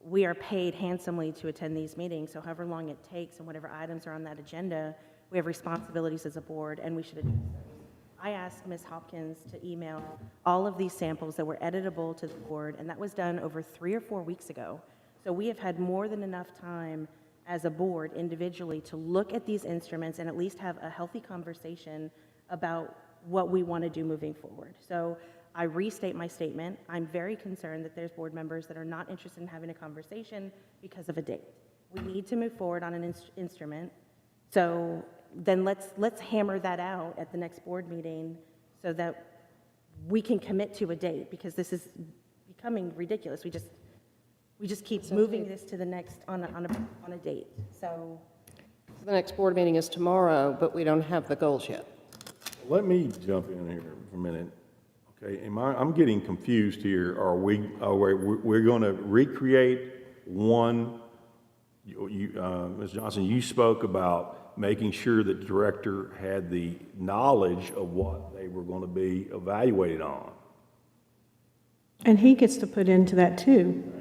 we are paid handsomely to attend these meetings, so however long it takes and whatever items are on that agenda, we have responsibilities as a board, and we should address those. I asked Ms. Hopkins to email all of these samples that were editable to the board, and that was done over 3 or 4 weeks ago. So we have had more than enough time as a board individually to look at these instruments and at least have a healthy conversation about what we want to do moving forward. So I restate my statement. I'm very concerned that there's board members that are not interested in having a conversation because of a date. We need to move forward on an instrument. So then let's hammer that out at the next board meeting so that we can commit to a date, because this is becoming ridiculous. We just keep moving this to the next on a date. So the next board meeting is tomorrow, but we don't have the goals yet. Let me jump in here for a minute. Okay, I'm getting confused here. We're going to recreate one? Ms. Johnson, you spoke about making sure that the director had the knowledge of what they were going to be evaluated on. And he gets to put into that too,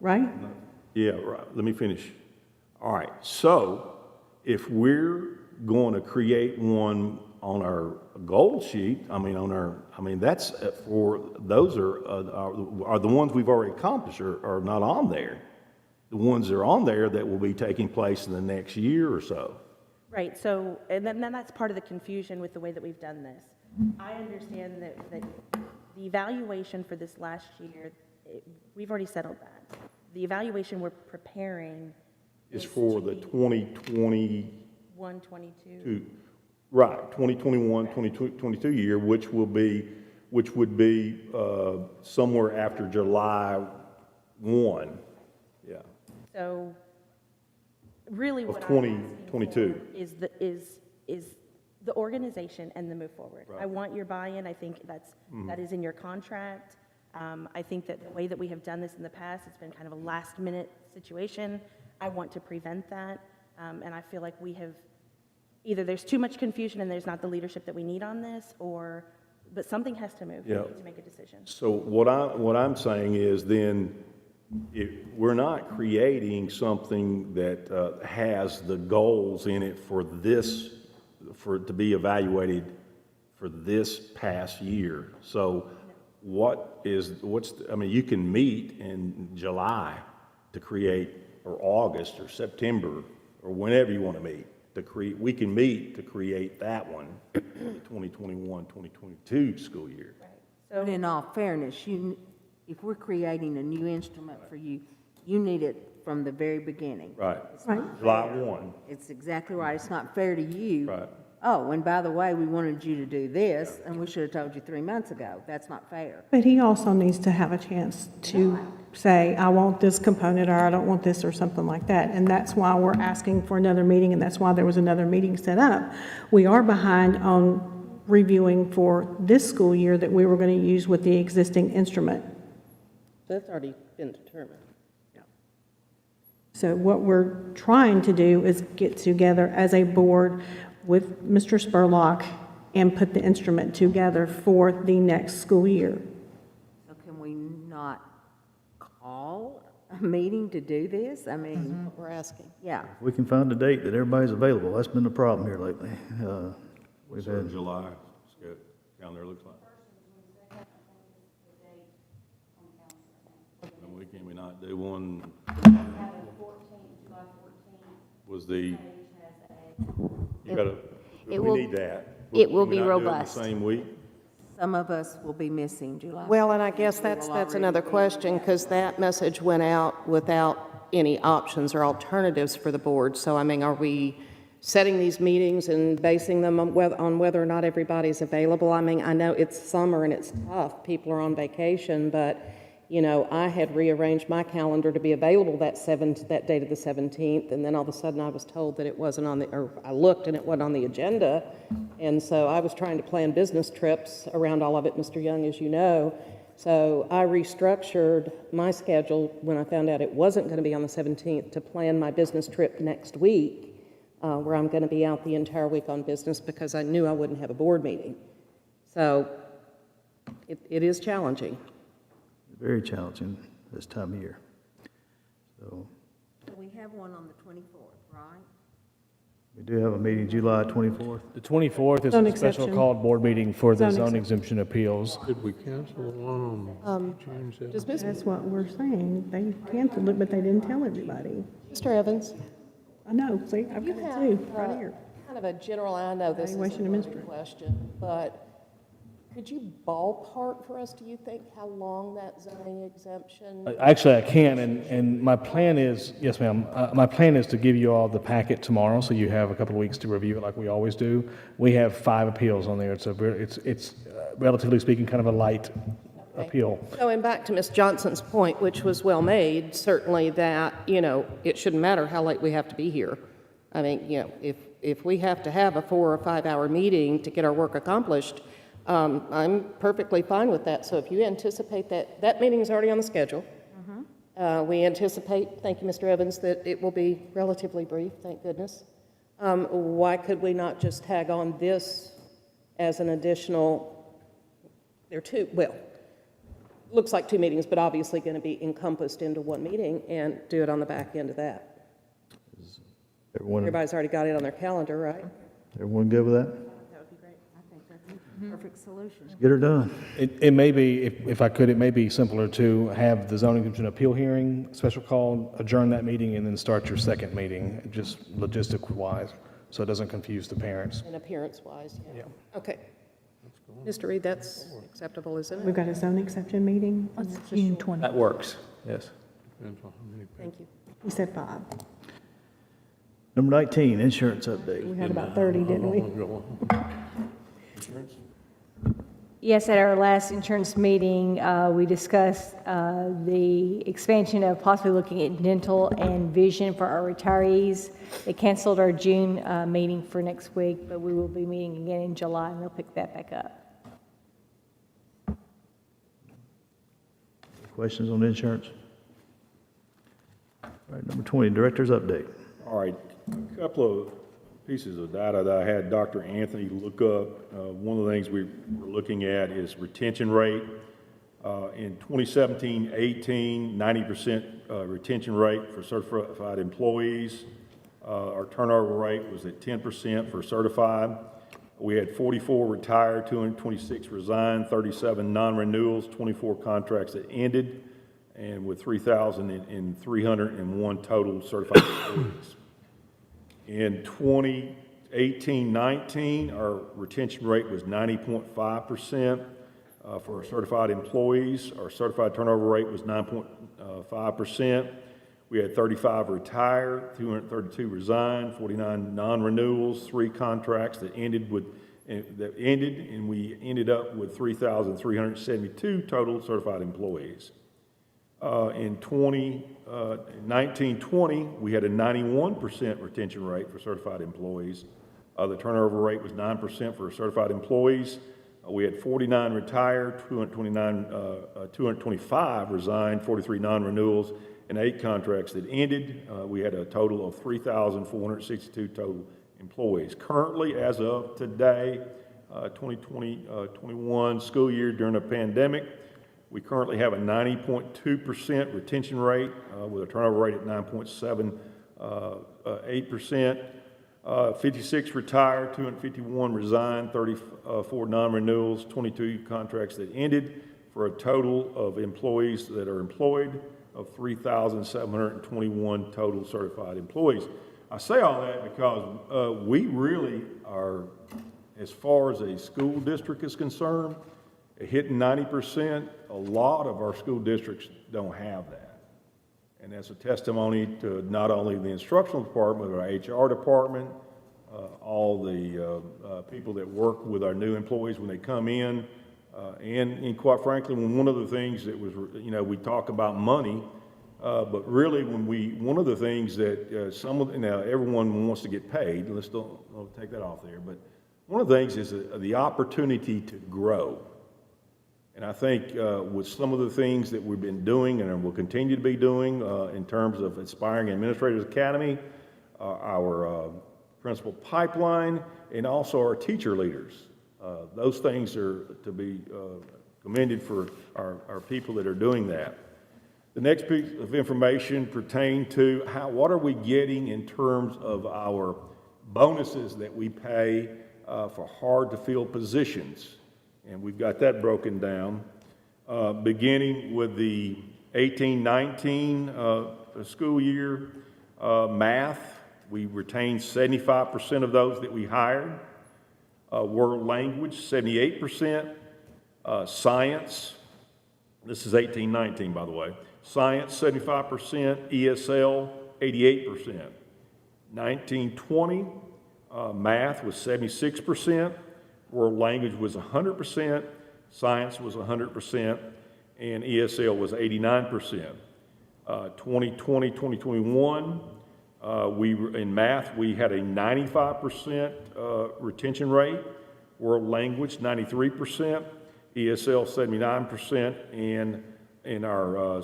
right? Yeah, right. Let me finish. All right. So if we're going to create one on our goal sheet, that's for, those are the ones we've already accomplished are not on there. The ones that are on there that will be taking place in the next year or so. right, so, and then that's part of the confusion with the way that we've done this. I understand that the evaluation for this last year, we've already settled that. The evaluation we're preparing is for the 2020. 122. Right, 2021, 2022 year, which would be somewhere after July 1. Yeah. So really Of what 2022. is the organization and the move forward. Right. I want your buy-in. I think that is in your contract. I think that the way that we have done this in the past, it's been kind of a last-minute situation. I want to prevent that, and I feel like we have either there's too much confusion and there's not the leadership that we need on this, but something has to move. Yeah. We need to make a decision. So what I'm saying is then, we're not creating something that has the goals in it for it to be evaluated for this past year. So I mean, you can meet in July to create, or August or September, or whenever you want to meet, we can meet to create that one, the 2021, 2022 school year. But in all fairness, if we're creating a new instrument for you, you need it from the very beginning. Right. Right. July 1. It's exactly right. It's not fair to you. Right. Oh, and by the way, we wanted you to do this, and we should have told you 3 months ago. That's not fair. But he also needs to have a chance to say, I want this component, or I don't want this, or something like that. And that's why we're asking for another meeting, and that's why there was another meeting set up. We are behind on reviewing for this school year that we were going to use with the existing instrument. That's already been determined. So what we're trying to do is get together as a board with Mr. Spurlock and put the instrument together for the next school year. So can we not call a meeting to do this? I mean, What we're asking. yeah. If we can find a date that everybody's available, that's been the problem here lately. We've So had, July, calendar looks like. And can we not do one? Was the, you gotta, It we will- need that. it will Can we be not do it the robust. Same week? Some of us will be missing July. Well, and I guess that's another question, because that message went out without any options or alternatives for the board. So, I mean, are we setting these meetings and basing them on whether or not everybody's available? I mean, I know it's summer and it's tough, people are on vacation, but, you know, I had rearranged my calendar to be available that date of the 17th, and then all of a sudden I was told that it wasn't on or I looked and it wasn't on the agenda, and so I was trying to plan business trips around all of it, Mr. Young, as you know. So I restructured my schedule when I found out it wasn't going to be on the 17th to plan my business trip next week, where I'm going to be out the entire week on business because I knew I wouldn't have a board meeting. So it is challenging. very challenging this time of year. So We have one on the 24th, right? we do have a meeting July 24th. The 24th is Zone a special exception. called board meeting for the Zone zone exemption appeals. Did we cancel the one on June 7th? Does That's what we're saying. They canceled it, but they didn't tell everybody. Mr. Evans? I know, see, I've You got it have too, right here. kind of a general, I know this is a Evaluation of loaded instrument. question, but could you ballpark for us, do you think, how long that zoning exemption? Actually, I can, and my plan is, yes, ma'am, my plan is to give you all the packet tomorrow, so you have a couple of weeks to review it like we always do. We have 5 appeals on there. It's relatively speaking, kind of a light appeal. Going back to Ms. Johnson's point, which was well made, certainly that, you know, it shouldn't matter how late we have to be here. I mean, you know, if we have to have a 4 or 5 hour meeting to get our work accomplished, I'm perfectly fine with that. So if you anticipate that meeting is already on the schedule. We anticipate, thank you, Mr. Evans, that it will be relatively brief, thank goodness. Why could we not just tag on this as an additional, there are 2, well, looks like 2 meetings, but obviously going to be encompassed into 1 meeting, and do it on the back end of that. Everybody's already got it on their calendar, right? Everyone good with that? That would be great. I think that's a perfect solution. Get her done. It may be, if I could, it may be simpler to have the zoning exemption appeal hearing, special call, adjourn that meeting, and then start your second meeting, just logistic-wise, so it doesn't confuse the parents. And appearance-wise, yeah. Okay. Mr. Reed, that's acceptable, isn't We've it? got a zone exception meeting. June 20th. That works, yes. Depends on how many people. Thank you. You said 5. Number 19, insurance update. We had about 30, didn't we? Yes, at our last insurance meeting, we discussed the expansion of possibly looking at dental and vision for our retirees. They canceled our June meeting for next week, but we will be meeting again in July, and they'll pick that back up. Questions on insurance? All right, number 20, director's update. All right, a couple of pieces of data that I had Dr. Anthony look up. One of the things we were looking at is retention rate. In 2017-18, 90% retention rate for certified employees. Our turnover rate was at 10% for certified. We had 44 retire, 226 resign, 37 non-renewals, 24 contracts that ended, and with 3,301 total certified employees. In 2018-19, our retention rate was 90.5% for our certified employees. Our certified turnover rate was 9.5%. We had 35 retire, 232 resign, 49 non-renewals, 3 contracts that ended, and we ended up with 3,372 total certified employees. In 2019-20, we had a 91% retention rate for certified employees. The turnover rate was 9% for certified employees. We had 49 retired, 225 resigned, 43 non-renewals, and 8 contracts that ended. We had a total of 3,462 total employees. Currently, as of today, 2020-21 school year during a pandemic, we currently have a 90.2% retention rate with a turnover rate at 9.78%. 56 retired, 251 resigned, 34 non-renewals, 22 contracts that ended, for a total of employees that are employed of 3,721 total certified employees. I say all that because we really are, as far as a school district is concerned, hitting 90%. A lot of our school districts don't have that. And that's a testimony to not only the instructional department, but our HR department, all the people that work with our new employees when they come in. And quite frankly, one of the things that was, we talk about money, but really one of the things that now everyone wants to get paid, let's don't take that off there, but one of the things is the opportunity to grow. And I think with some of the things that we've been doing and will continue to be doing in terms of Inspiring Administrators Academy, our principal pipeline, and also our teacher leaders. Those things are to be commended for our people that are doing that. The next piece of information pertained to what are we getting in terms of our bonuses that we pay for hard-to-fill positions. And we've got that broken down, beginning with the 18-19 school year. Math, we retained 75% of those that we hired. World language, 78%. Science, this is 18-19, by the way. Science, 75%. ESL, 88%. 19-20, math was 76%. World language was 100%, science was 100%, and ESL was 89%. 2020-2021, in math, we had a 95% retention rate, world language 93%, ESL 79%, and in our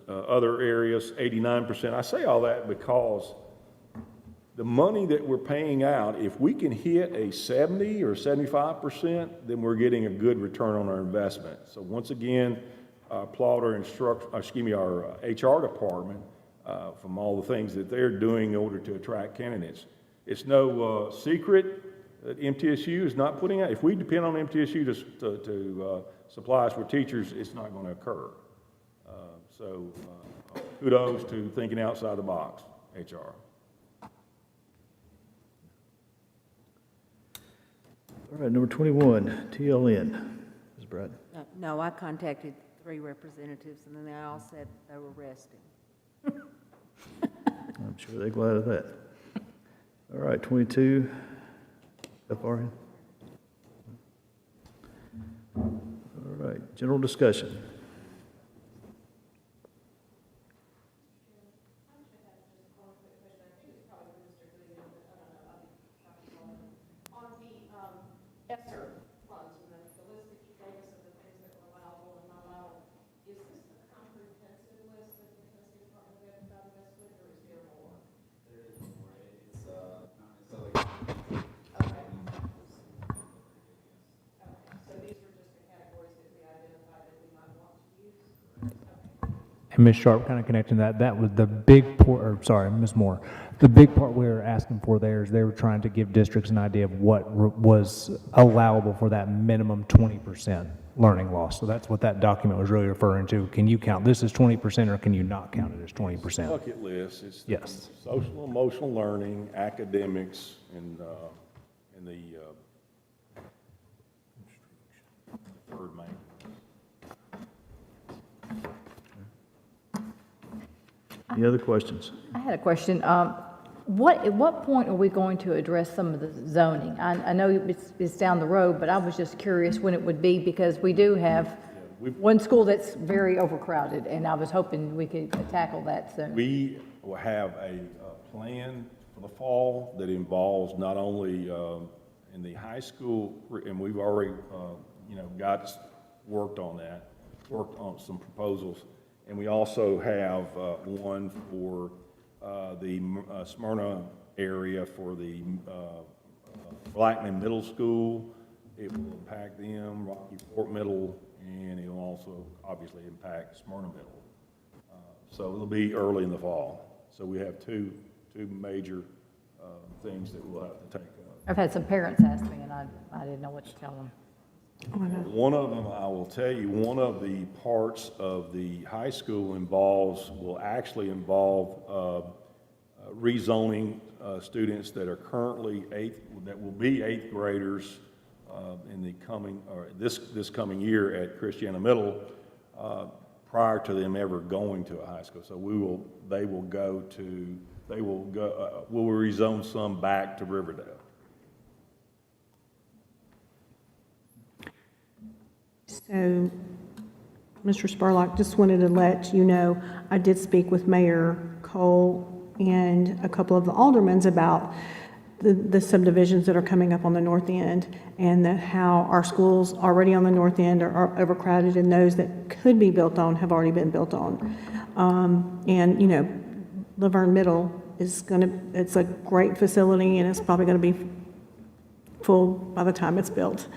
other areas 89%. I say all that because the money that we're paying out, if we can hit a 70 or 75%, then we're getting a good return on our investment. So once again, applaud our HR department from all the things that they're doing in order to attract candidates. It's no secret that MTSU is not putting out. If we depend on MTSU to supply us with teachers, it's not going to occur. So kudos to thinking outside the box, HR. All right, number 21, TLN. Ms. Brad. No, I contacted 3 representatives, and then they all said they were resting. I'm sure they're glad of that. All right, 22, FRN. All right, general discussion. ESSER funds, and the list that you gave us of the things that were allowable and not allowable, is this the comprehensive list that the Tennessee Department of Ed provided us with, or is there more? There is more. It's not necessarily. Okay. Okay, so these were just the categories that we identified that we might want Ms. Sharp, kind of connecting that was the big sorry, Ms. Moore, the big part we were asking for there is they were trying to give districts an idea of what was allowable for that minimum 20% learning loss. So that's what that document was really referring to. Can you count this as 20% or can you not count it as 20%? Bucket list, it's the Yes. social emotional learning, academics, and the third main. Any other questions? I had a question. At what point are we going to address some of the zoning? I know it's down the road, but I was just curious when it would be, because we do have one school that's very overcrowded, and I was hoping we could tackle that soon. We will have a plan for the fall that involves not only in the high school, and we've already, worked on some proposals, and we also have one for the Smyrna area for the Blackman Middle School. It will impact them, Rocky Fork Middle, and it will also obviously impact Smyrna Middle. So it'll be early in the fall. So we have two major things that we'll have to take up. I've had some parents ask me, and I didn't know what to tell them. One of them, I will tell you, one of the parts of the high school will actually involve rezoning students that are currently that will be eighth graders in the coming, or this coming year at Christiana Middle, prior to them ever going to a high school. So we'll rezone some back to Riverdale. So, Mr. Spurlock, just wanted to let you know, I did speak with Mayor Cole and a couple of the aldermen about the subdivisions that are coming up on the north end, and how our schools already on the north end are overcrowded, and those that could be built on have already been built on. Laverne Middle it's a great facility, and it's probably going to be full by the time it's built.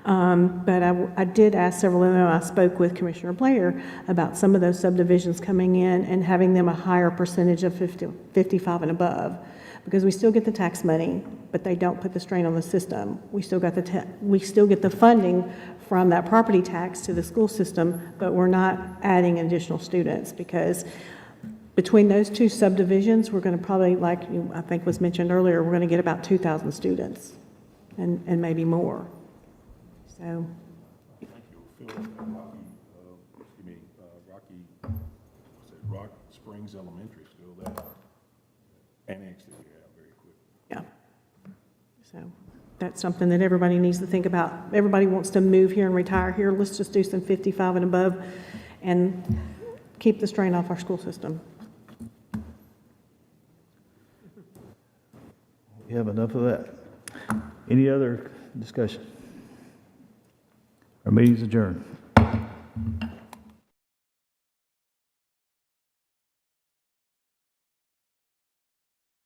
But I did ask several of them. I spoke with Commissioner Blair about some of those subdivisions coming in and having them a higher percentage of 55 and above, because we still get the tax money, but they don't put the strain on the system. We still get the funding from that property tax to the school system, but we're not adding additional students, because between those two subdivisions, we're going to probably, like I think was mentioned earlier, we're going to get about 2,000 students and maybe more. So, Rock Springs Elementary School, that annex that we have very quickly. yeah. So that's something that everybody needs to think about. Everybody wants to move here and retire here. Let's just do some 55 and above and keep the strain off our school system. We have enough of that. Any other discussion? Our meeting's adjourned.